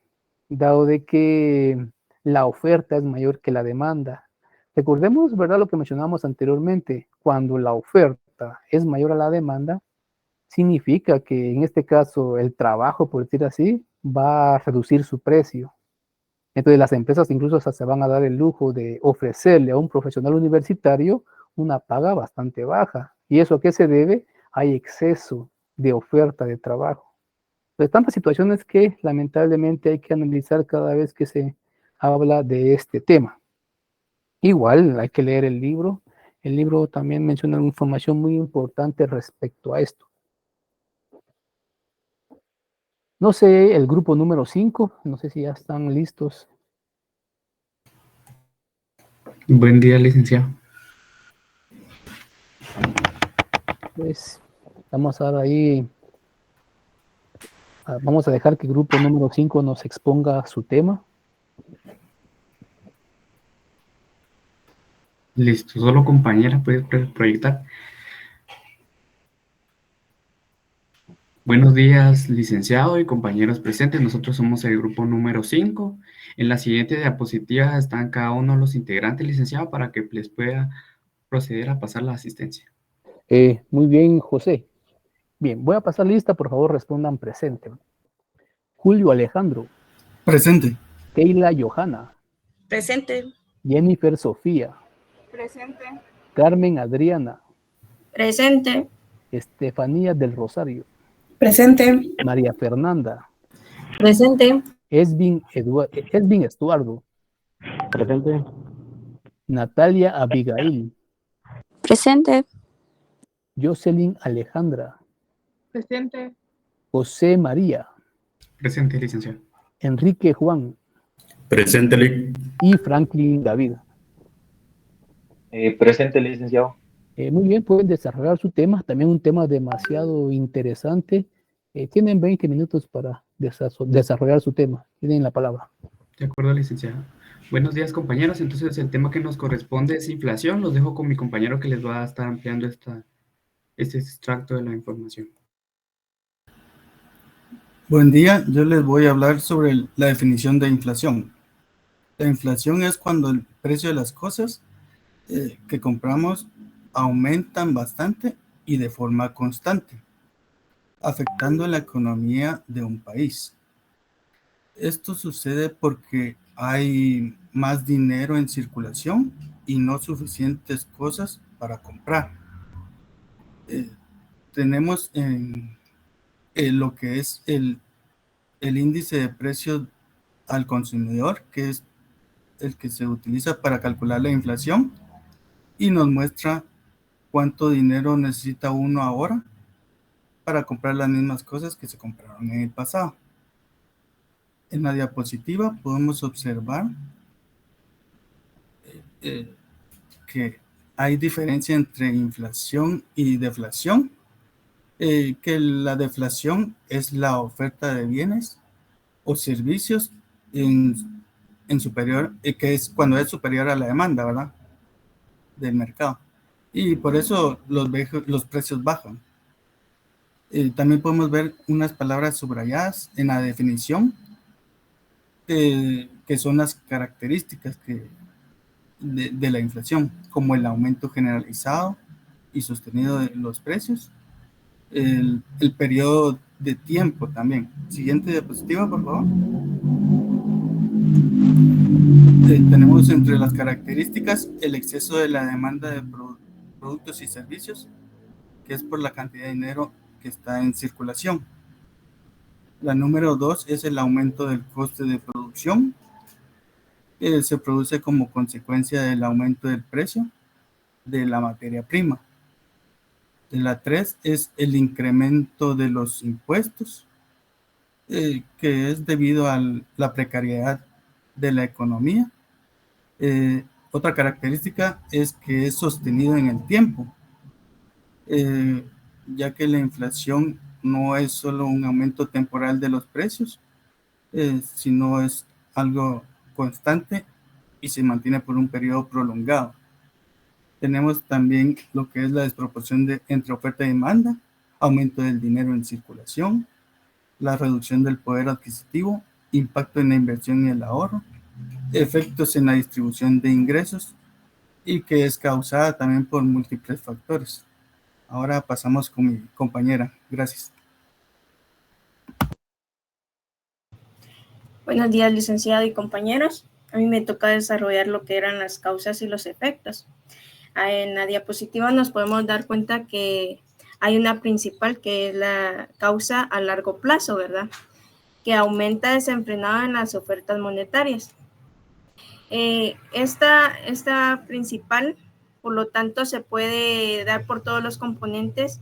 dado de que la oferta es mayor que la demanda. Recordemos, ¿verdad?, lo que mencionamos anteriormente, cuando la oferta es mayor a la demanda, significa que en este caso el trabajo, por decir así, va a reducir su precio. Entonces las empresas incluso hasta se van a dar el lujo de ofrecerle a un profesional universitario una paga bastante baja. ¿Y eso a qué se debe? Hay exceso de oferta de trabajo. De tantas situaciones que lamentablemente hay que analizar cada vez que se habla de este tema. Igual hay que leer el libro. El libro también menciona una información muy importante respecto a esto. No sé, el grupo número 5, no sé si ya están listos. Buen día, licenciado. Pues vamos a dar ahí, vamos a dejar que el grupo número 5 nos exponga su tema. Listo, solo compañera puede proyectar. Buenos días, licenciado y compañeros presentes. Nosotros somos el grupo número 5. En la siguiente diapositiva están cada uno de los integrantes, licenciado, para que les pueda proceder a pasar la asistencia. Muy bien, José. Bien, voy a pasar lista, por favor respondan presente. Julio Alejandro. Presente. Keila Johanna. Presente. Jennifer Sofía. Presente. Carmen Adriana. Presente. Estefanía del Rosario. Presente. María Fernanda. Presente. Esvin Estuardo. Presente. Natalia Abigail. Presente. Jocelyn Alejandra. Presente. José María. Presente, licenciado. Enrique Juan. Presente, Lic. Y Franklin David. Presente, licenciado. Muy bien, pueden desarrollar su tema, también un tema demasiado interesante. Tienen 20 minutos para desarrollar su tema. Tienen la palabra. De acuerdo, licenciado. Buenos días, compañeros. Entonces, el tema que nos corresponde es inflación. Los dejo con mi compañero que les va a estar ampliando este extracto de la información. Buen día, yo les voy a hablar sobre la definición de inflación. La inflación es cuando el precio de las cosas que compramos aumentan bastante y de forma constante, afectando la economía de un país. Esto sucede porque hay más dinero en circulación y no suficientes cosas para comprar. Tenemos lo que es el índice de precios al consumidor, que es el que se utiliza para calcular la inflación y nos muestra cuánto dinero necesita uno ahora para comprar las mismas cosas que se compraron en el pasado. En la diapositiva podemos observar que hay diferencia entre inflación y deflación, que la deflación es la oferta de bienes o servicios en superior, que es cuando es superior a la demanda, ¿verdad?, del mercado. Y por eso los precios bajan. También podemos ver unas palabras subrayadas en la definición, que son las características de la inflación, como el aumento generalizado y sostenido de los precios. El periodo de tiempo también. Siguiente diapositiva, por favor. Tenemos entre las características el exceso de la demanda de productos y servicios, que es por la cantidad de dinero que está en circulación. La número 2 es el aumento del coste de producción. Se produce como consecuencia del aumento del precio de la materia prima. La 3 es el incremento de los impuestos, que es debido a la precariedad de la economía. Otra característica es que es sostenido en el tiempo, ya que la inflación no es solo un aumento temporal de los precios, sino es algo constante y se mantiene por un periodo prolongado. Tenemos también lo que es la desproporción entre oferta y demanda, aumento del dinero en circulación, la reducción del poder adquisitivo, impacto en la inversión y el ahorro, efectos en la distribución de ingresos y que es causada también por múltiples factores. Ahora pasamos con mi compañera. Gracias. Buenos días, licenciado y compañeros. A mí me toca desarrollar lo que eran las causas y los efectos. En la diapositiva nos podemos dar cuenta que hay una principal que es la causa a largo plazo, ¿verdad? Que aumenta desenfrenado en las ofertas monetarias. Esta principal, por lo tanto, se puede dar por todos los componentes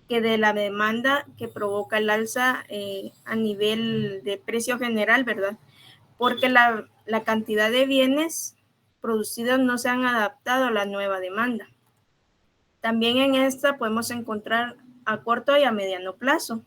que de la demanda que provoca el alza a nivel de precio general, ¿verdad? Porque la cantidad de bienes producidos no se han adaptado a la nueva demanda. También en esta podemos encontrar a corto y a mediano plazo.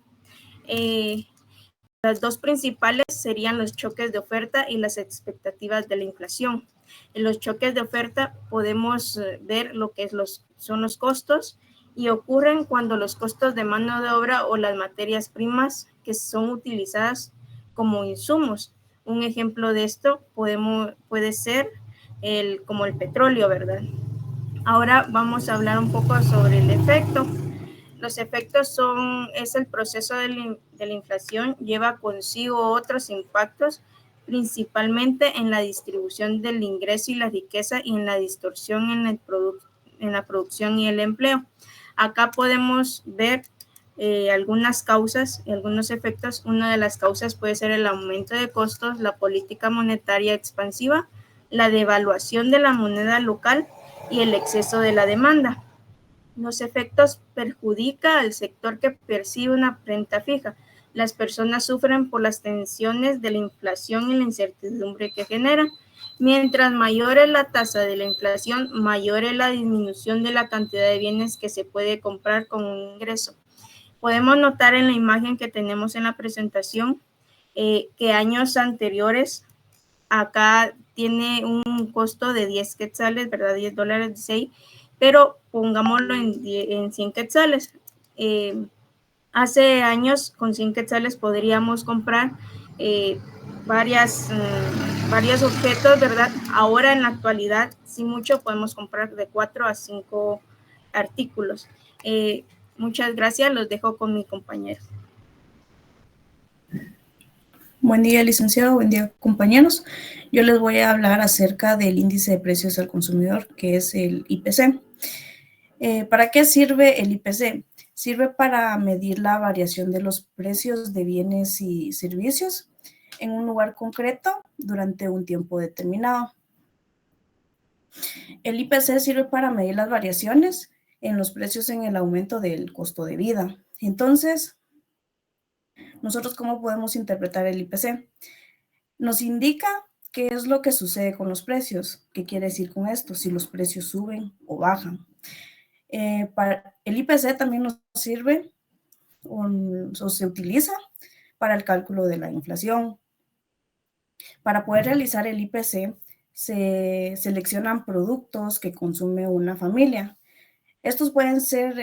Las dos principales serían los choques de oferta y las expectativas de la inflación. En los choques de oferta podemos ver lo que son los costos y ocurren cuando los costos de mano de obra o las materias primas que son utilizadas como insumos. Un ejemplo de esto puede ser como el petróleo, ¿verdad? Ahora vamos a hablar un poco sobre el efecto. Los efectos es el proceso de la inflación, lleva consigo otros impactos, principalmente en la distribución del ingreso y la riqueza y en la distorsión en la producción y el empleo. Acá podemos ver algunas causas y algunos efectos. Una de las causas puede ser el aumento de costos, la política monetaria expansiva, la devaluación de la moneda local y el exceso de la demanda. Los efectos perjudican al sector que percibe una renta fija. Las personas sufren por las tensiones de la inflación y la incertidumbre que genera. Mientras mayor es la tasa de la inflación, mayor es la disminución de la cantidad de bienes que se puede comprar con un ingreso. Podemos notar en la imagen que tenemos en la presentación que años anteriores acá tiene un costo de 10 quetzales, ¿verdad? $10, pero pongámoslo en 100 quetzales. Hace años con 100 quetzales podríamos comprar varios objetos, ¿verdad? Ahora en la actualidad, sin mucho, podemos comprar de 4 a 5 artículos. Muchas gracias, los dejo con mi compañero. Buen día, licenciado. Buen día, compañeros. Yo les voy a hablar acerca del índice de precios al consumidor, que es el IPC. ¿Para qué sirve el IPC? Sirve para medir la variación de los precios de bienes y servicios en un lugar concreto durante un tiempo determinado. El IPC sirve para medir las variaciones en los precios en el aumento del costo de vida. Entonces, ¿nosotros cómo podemos interpretar el IPC? Nos indica qué es lo que sucede con los precios. ¿Qué quiere decir con esto? Si los precios suben o bajan. El IPC también nos sirve o se utiliza para el cálculo de la inflación. Para poder realizar el IPC, se seleccionan productos que consume una familia. Estos pueden ser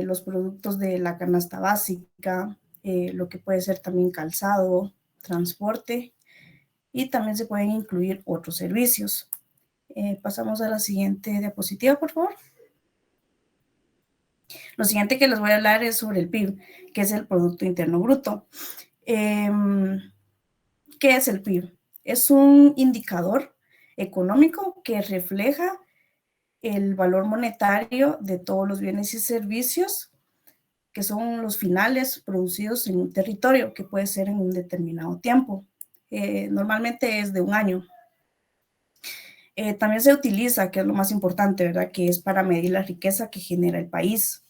los productos de la canasta básica, lo que puede ser también calzado, transporte, y también se pueden incluir otros servicios. Pasamos a la siguiente diapositiva, por favor. Lo siguiente que les voy a hablar es sobre el PIB, que es el Producto Interno Bruto. ¿Qué es el PIB? Es un indicador económico que refleja el valor monetario de todos los bienes y servicios que son los finales producidos en un territorio, que puede ser en un determinado tiempo. Normalmente es de un año. También se utiliza, que es lo más importante, ¿verdad? Que es para medir la riqueza que genera el país.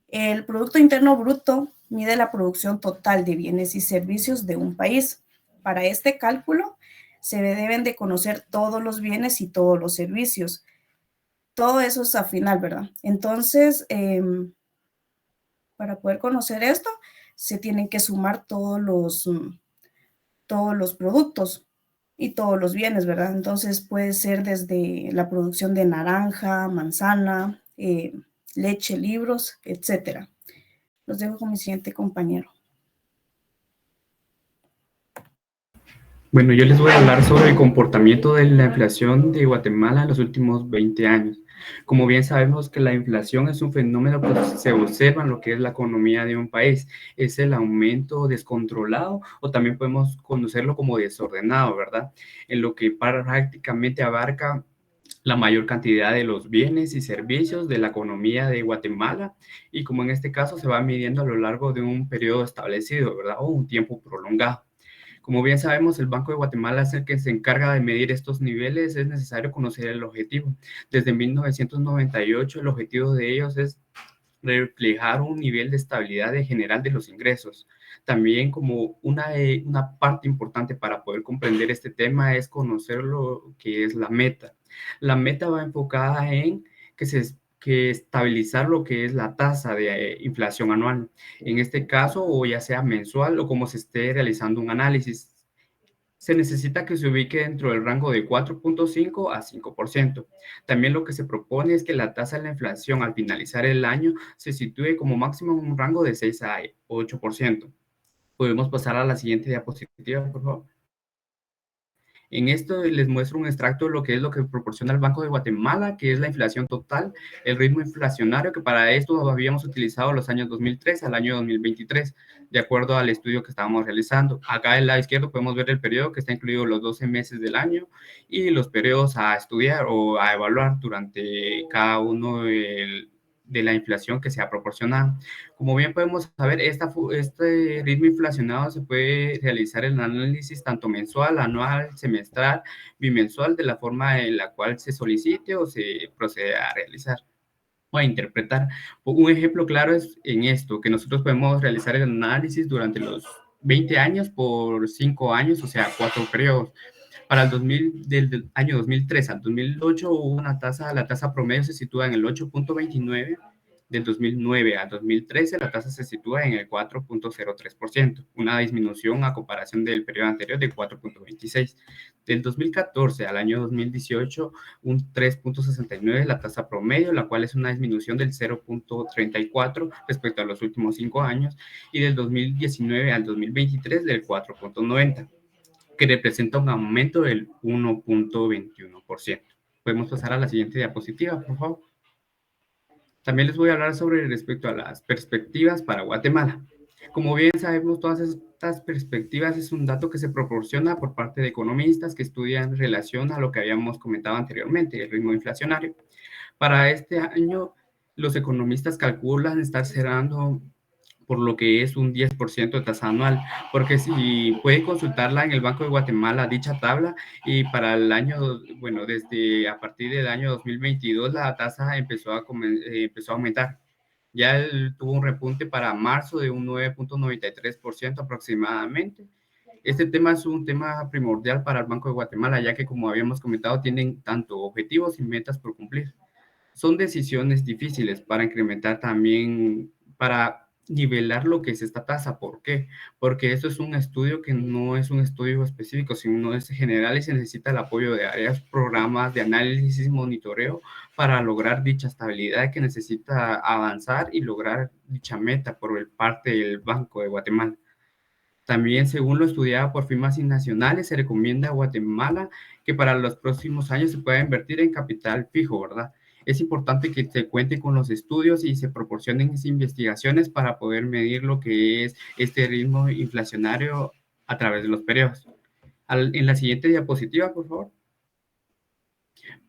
El Producto Interno Bruto mide la producción total de bienes y servicios de un país. Para este cálculo se deben de conocer todos los bienes y todos los servicios. Todo eso es al final, ¿verdad? Entonces, para poder conocer esto, se tienen que sumar todos los productos y todos los bienes, ¿verdad? Entonces puede ser desde la producción de naranja, manzana, leche, libros, etcétera. Los dejo con mi siguiente compañero. Bueno, yo les voy a hablar sobre el comportamiento de la inflación de Guatemala en los últimos 20 años. Como bien sabemos que la inflación es un fenómeno que se observa en lo que es la economía de un país. Es el aumento descontrolado o también podemos conocerlo como desordenado, ¿verdad? En lo que prácticamente abarca la mayor cantidad de los bienes y servicios de la economía de Guatemala y como en este caso se va midiendo a lo largo de un periodo establecido, ¿verdad? O un tiempo prolongado. Como bien sabemos, el Banco de Guatemala es el que se encarga de medir estos niveles, es necesario conocer el objetivo. Desde 1998, el objetivo de ellos es reflejar un nivel de estabilidad general de los ingresos. También como una parte importante para poder comprender este tema es conocer lo que es la meta. La meta va enfocada en que estabilizar lo que es la tasa de inflación anual, en este caso, o ya sea mensual o como se esté realizando un análisis. Se necesita que se ubique dentro del rango de 4.5 a 5%. También lo que se propone es que la tasa de la inflación al finalizar el año se sitúe como máximo en un rango de 6 a 8%. Podemos pasar a la siguiente diapositiva, por favor. En esto les muestro un extracto de lo que es lo que proporciona el Banco de Guatemala, que es la inflación total, el ritmo inflacionario, que para esto habíamos utilizado los años 2003 al año 2023, de acuerdo al estudio que estábamos realizando. Acá del lado izquierdo podemos ver el periodo que está incluido los 12 meses del año y los periodos a estudiar o a evaluar durante cada uno de la inflación que se ha proporcionado. Como bien podemos saber, este ritmo inflacionado se puede realizar el análisis tanto mensual, anual, semestral, bimensual, de la forma en la cual se solicite o se procede a realizar o a interpretar. Un ejemplo claro es en esto, que nosotros podemos realizar el análisis durante los 20 años por 5 años, o sea, 4 periodos. Para el del año 2003 al 2008 hubo la tasa promedio se sitúa en el 8.29, del 2009 al 2013 la tasa se sitúa en el 4.03%, una disminución a comparación del periodo anterior de 4.26. Del 2014 al año 2018, un 3.69 la tasa promedio, la cual es una disminución del 0.34 respecto a los últimos 5 años, y del 2019 al 2023 del 4.90. Que representa un aumento del 1.21%. Podemos pasar a la siguiente diapositiva, por favor. También les voy a hablar sobre respecto a las perspectivas para Guatemala. Como bien sabemos, todas estas perspectivas es un dato que se proporciona por parte de economistas que estudian en relación a lo que habíamos comentado anteriormente, el ritmo inflacionario. Para este año, los economistas calculan estar cerrando por lo que es un 10% de tasa anual, porque si puede consultarla en el Banco de Guatemala, dicha tabla, y para el año, bueno, desde a partir del año 2022 la tasa empezó a aumentar. Ya tuvo un repunte para marzo de un 9.93% aproximadamente. Este tema es un tema primordial para el Banco de Guatemala, ya que como habíamos comentado, tienen tanto objetivos y metas por cumplir. Son decisiones difíciles para incrementar también, para nivelar lo que es esta tasa. ¿Por qué? Porque esto es un estudio que no es un estudio específico, sino es general y se necesita el apoyo de áreas, programas de análisis y monitoreo para lograr dicha estabilidad que necesita avanzar y lograr dicha meta por parte del Banco de Guatemala. También, según lo estudiado por firmas nacionales, se recomienda a Guatemala que para los próximos años se pueda invertir en capital fijo, ¿verdad? Es importante que se cuente con los estudios y se proporcionen esas investigaciones para poder medir lo que es este ritmo inflacionario a través de los periodos. En la siguiente diapositiva, por favor.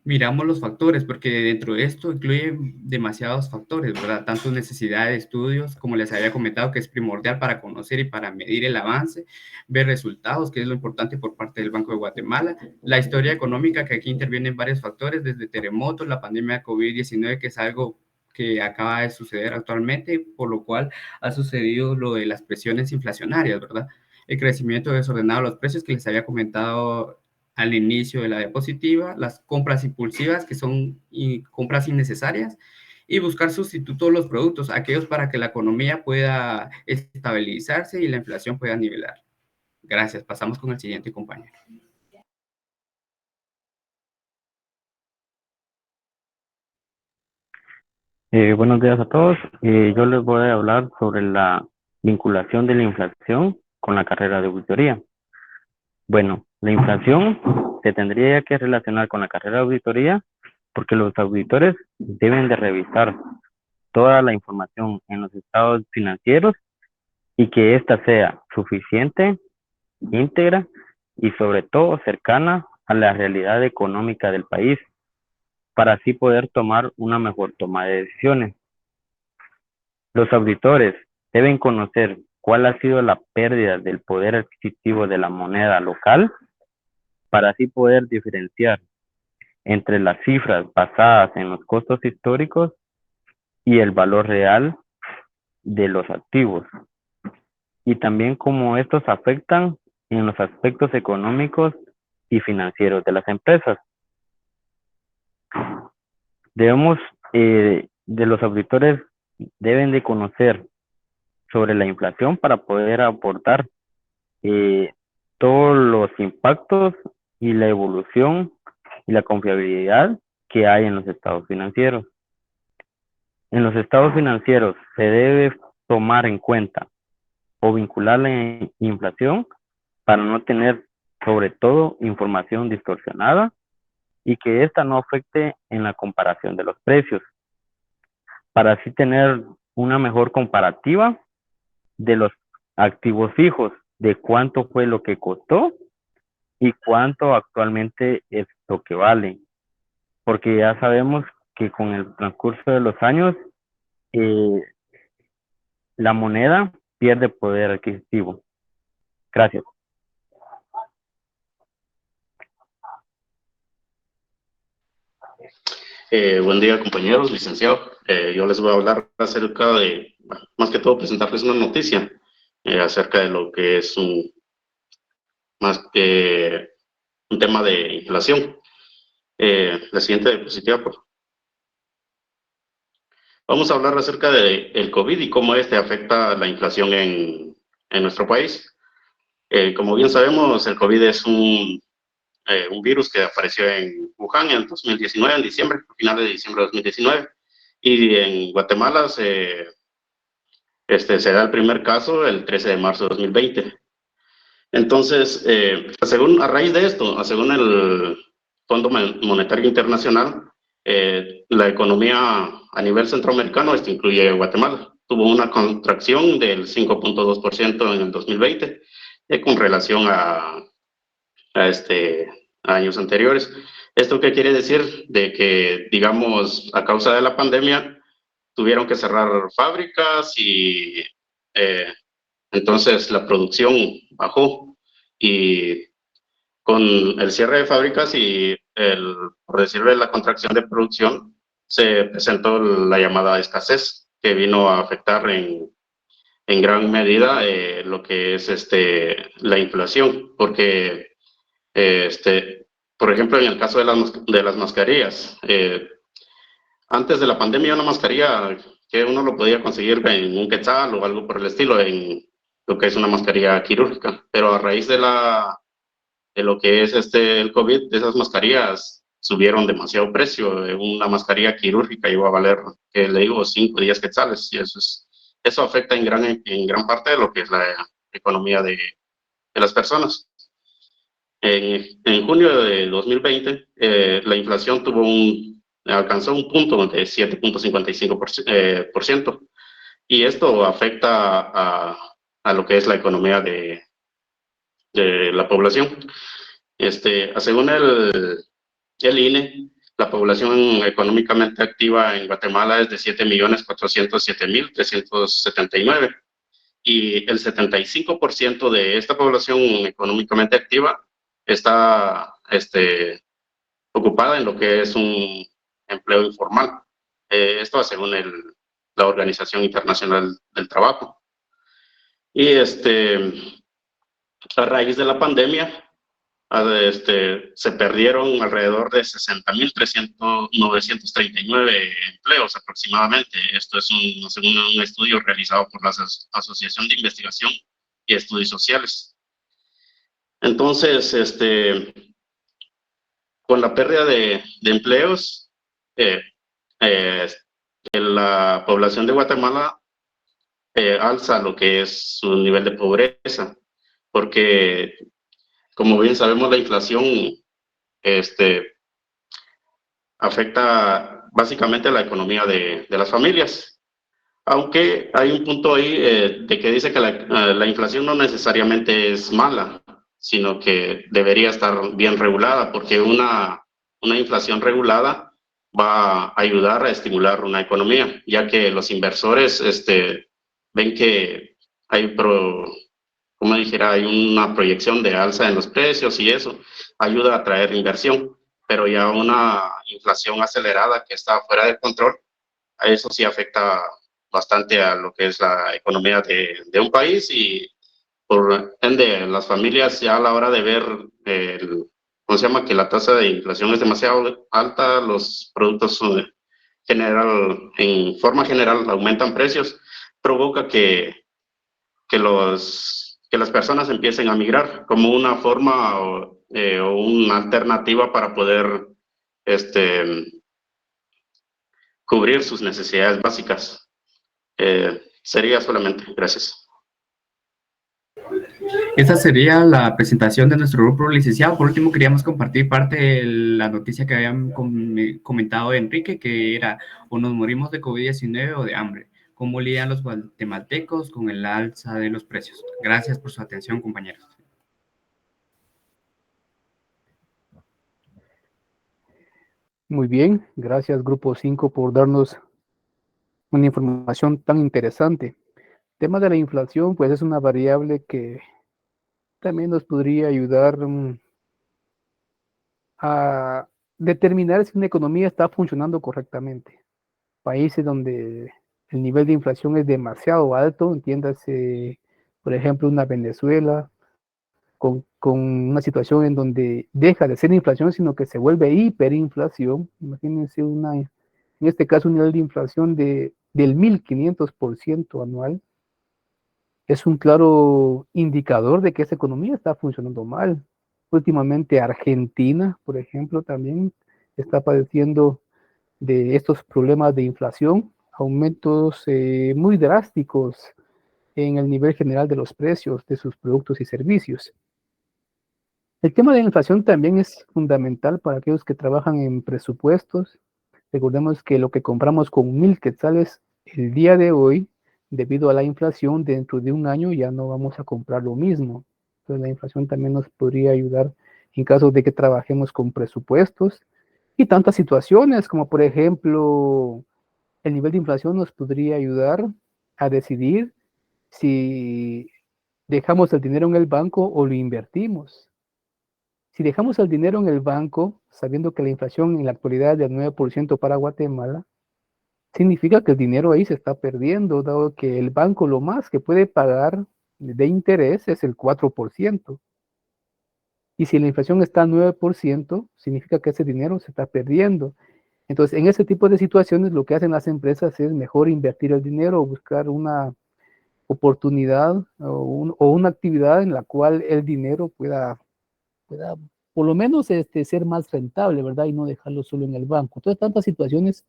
Miramos los factores, porque dentro de esto incluye demasiados factores, ¿verdad? Tanto necesidad de estudios, como les había comentado, que es primordial para conocer y para medir el avance, ver resultados, que es lo importante por parte del Banco de Guatemala, la historia económica, que aquí intervienen varios factores, desde terremotos, la pandemia de COVID-19, que es algo que acaba de suceder actualmente, por lo cual ha sucedido lo de las presiones inflacionarias, ¿verdad? El crecimiento desordenado de los precios que les había comentado al inicio de la diapositiva, las compras impulsivas, que son compras innecesarias, y buscar sustitutos de los productos, aquellos para que la economía pueda estabilizarse y la inflación pueda nivelar. Gracias. Pasamos con el siguiente compañero. Buenos días a todos. Yo les voy a hablar sobre la vinculación de la inflación con la carrera de auditoría. Bueno, la inflación se tendría que relacionar con la carrera de auditoría porque los auditores deben de revisar toda la información en los estados financieros y que ésta sea suficiente, íntegra y sobre todo cercana a la realidad económica del país para así poder tomar una mejor toma de decisiones. Los auditores deben conocer cuál ha sido la pérdida del poder adquisitivo de la moneda local para así poder diferenciar entre las cifras basadas en los costos históricos y el valor real de los activos, y también cómo estos afectan en los aspectos económicos y financieros de las empresas. De los auditores deben de conocer sobre la inflación para poder aportar todos los impactos y la evolución y la confiabilidad que hay en los estados financieros. En los estados financieros se debe tomar en cuenta o vincular la inflación para no tener, sobre todo, información distorsionada y que ésta no afecte en la comparación de los precios, para así tener una mejor comparativa de los activos fijos, de cuánto fue lo que costó y cuánto actualmente es lo que vale, porque ya sabemos que con el transcurso de los años la moneda pierde poder adquisitivo. Gracias. Buen día, compañeros, licenciado. Yo les voy a hablar acerca de, bueno, más que todo, presentarles una noticia acerca de lo que es más que un tema de inflación. La siguiente diapositiva, por favor. Vamos a hablar acerca del COVID y cómo este afecta la inflación en nuestro país. Como bien sabemos, el COVID es un virus que apareció en Wuhan en 2019, en diciembre, a finales de diciembre de 2019, y en Guatemala se da el primer caso el 13 de marzo de 2020. Entonces, a raíz de esto, según el Fondo Monetario Internacional, la economía a nivel centroamericano, esto incluye Guatemala, tuvo una contracción del 5.2% en el 2020 con relación a años anteriores. ¿Esto qué quiere decir? De que, digamos, a causa de la pandemia, tuvieron que cerrar fábricas y entonces la producción bajó, y con el cierre de fábricas y por decirlo, la contracción de producción, se presentó la llamada escasez, que vino a afectar en gran medida lo que es la inflación, porque por ejemplo, en el caso de las mascarillas, antes de la pandemia, una mascarilla que uno lo podía conseguir en un quetzal o algo por el estilo, en lo que es una mascarilla quirúrgica, pero a raíz de lo que es el COVID, esas mascarillas subieron demasiado precio. Una mascarilla quirúrgica iba a valer, que le digo, 5 o 10 quetzales, y eso afecta en gran parte de lo que es la economía de las personas. En junio de 2020, la inflación tuvo un alcanzó un punto de 7.55%. Y esto afecta a lo que es la economía de la población. Según el INE, la población económicamente activa en Guatemala es de 7.407.379 y el 75% de esta población económicamente activa está ocupada en lo que es un empleo informal. Esto según la Organización Internacional del Trabajo. Y a raíz de la pandemia, se perdieron alrededor de 60.939 empleos aproximadamente. Esto es según un estudio realizado por la Asociación de Investigación y Estudios Sociales. Entonces, con la pérdida de empleos, la población de Guatemala alza lo que es su nivel de pobreza, porque como bien sabemos la inflación afecta básicamente la economía de las familias, aunque hay un punto ahí de que dice que la inflación no necesariamente es mala, sino que debería estar bien regulada, porque una inflación regulada va a ayudar a estimular una economía, ya que los inversores ven que hay, como dijera, hay una proyección de alza en los precios y eso ayuda a atraer inversión, pero ya una inflación acelerada que está fuera de control, a eso sí afecta bastante a lo que es la economía de un país y por ende las familias ya a la hora de ver ¿cómo se llama? Que la tasa de inflación es demasiado alta, los productos en forma general aumentan precios, provoca que las personas empiecen a migrar como una forma o una alternativa para poder cubrir sus necesidades básicas. Sería solamente. Gracias. Esa sería la presentación de nuestro grupo, licenciado. Por último, queríamos compartir parte de la noticia que habían comentado Enrique, que era o nos morimos de COVID-19 o de hambre. ¿Cómo lidian los guatemaltecos con el alza de los precios? Gracias por su atención, compañeros. Muy bien, gracias Grupo 5 por darnos una información tan interesante. El tema de la inflación, pues es una variable que también nos podría ayudar a determinar si una economía está funcionando correctamente. Países donde el nivel de inflación es demasiado alto, entiéndase, por ejemplo, una Venezuela, con una situación en donde deja de ser inflación, sino que se vuelve hiperinflación. Imagínense en este caso, un nivel de inflación del 1.500% anual. Es un claro indicador de que esa economía está funcionando mal. Últimamente Argentina, por ejemplo, también está padeciendo de estos problemas de inflación, aumentos muy drásticos en el nivel general de los precios de sus productos y servicios. El tema de la inflación también es fundamental para aquellos que trabajan en presupuestos. Recordemos que lo que compramos con 1,000 quetzales el día de hoy, debido a la inflación, dentro de un año ya no vamos a comprar lo mismo. Entonces la inflación también nos podría ayudar en caso de que trabajemos con presupuestos y tantas situaciones como por ejemplo el nivel de inflación nos podría ayudar a decidir si dejamos el dinero en el banco o lo invertimos. Si dejamos el dinero en el banco, sabiendo que la inflación en la actualidad es del 9% para Guatemala, significa que el dinero ahí se está perdiendo, dado que el banco lo más que puede pagar de interés es el 4%. Y si la inflación está al 9%, significa que ese dinero se está perdiendo. Entonces, en ese tipo de situaciones, lo que hacen las empresas es mejor invertir el dinero o buscar una oportunidad o una actividad en la cual el dinero pueda por lo menos ser más rentable, ¿verdad? Y no dejarlo solo en el banco. Entonces, tantas situaciones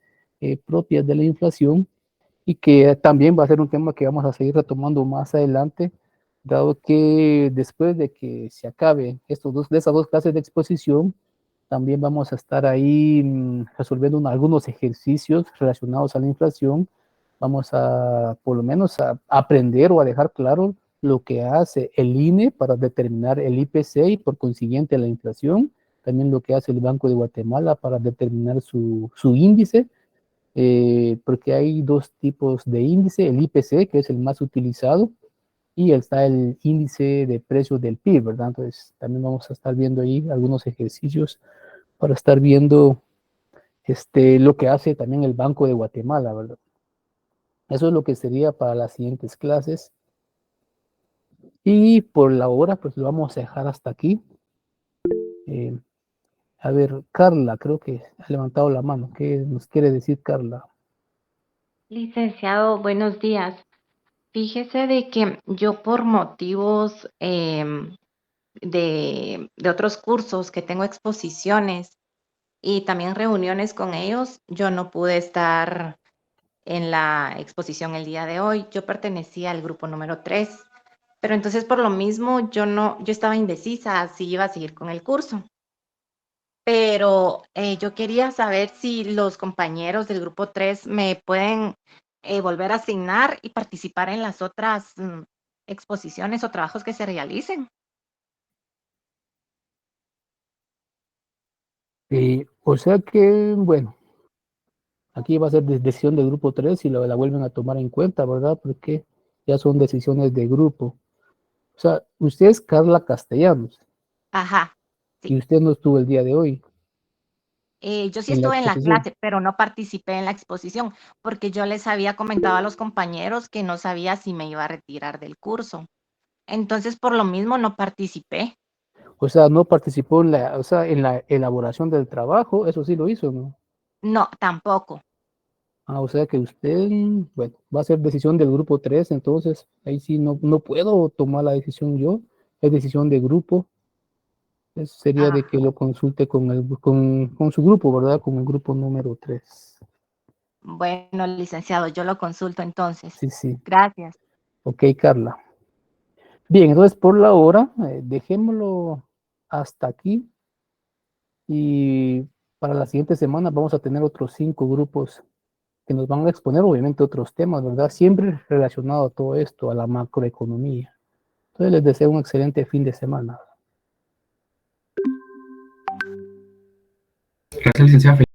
propias de la inflación y que también va a ser un tema que vamos a seguir retomando más adelante, dado que después de que se acabe esas dos clases de exposición, También vamos a estar ahí resolviendo algunos ejercicios relacionados a la inflación. Vamos a, por lo menos, a aprender o a dejar claro lo que hace el INE para determinar el IPC y por consiguiente la inflación. También lo que hace el Banco de Guatemala para determinar su índice, porque hay dos tipos de índice, el IPC, que es el más utilizado, y está el índice de precios del PIB, ¿verdad? Entonces, también vamos a estar viendo ahí algunos ejercicios para estar viendo lo que hace también el Banco de Guatemala, ¿verdad? Eso es lo que sería para las siguientes clases. Y por la hora, pues lo vamos a dejar hasta aquí. A ver, Carla, creo que ha levantado la mano. ¿Qué nos quiere decir Carla? Licenciado, buenos días. Fíjese de que yo por motivos de otros cursos que tengo exposiciones y también reuniones con ellos, yo no pude estar en la exposición el día de hoy. Yo pertenecía al grupo número 3, pero entonces por lo mismo yo estaba indecisa si iba a seguir con el curso. Pero yo quería saber si los compañeros del grupo 3 me pueden volver a asignar y participar en las otras exposiciones o trabajos que se realicen. O sea que, bueno, aquí va a ser decisión del grupo 3 y la vuelven a tomar en cuenta, ¿verdad? Porque ya son decisiones de grupo. O sea, usted es Carla Castellanos. Ajá. Y usted no estuvo el día de hoy. Yo sí en la estuve en la exposición. clase, pero no participé en la exposición porque yo les había comentado a los compañeros que no sabía si me iba a retirar del curso. Entonces, por lo mismo, no participé. O sea, no participó en la elaboración del trabajo, eso sí lo hizo, ¿no? No, tampoco. O sea que usted, bueno, va a ser decisión del grupo 3, entonces ahí sí no puedo tomar la decisión yo, es decisión de grupo. Sería de que lo consulte con su grupo, ¿verdad? Con el grupo número 3. Bueno, licenciado, yo lo consulto entonces. Sí. Gracias. Ok, Carla. Bien, entonces por la hora, dejémoslo hasta aquí. Y para la siguiente semana vamos a tener otros 5 grupos que nos van a exponer, obviamente, otros temas, ¿verdad? Siempre relacionado a todo esto, a la macroeconomía. Entonces les deseo un excelente fin de semana. Gracias, licenciada.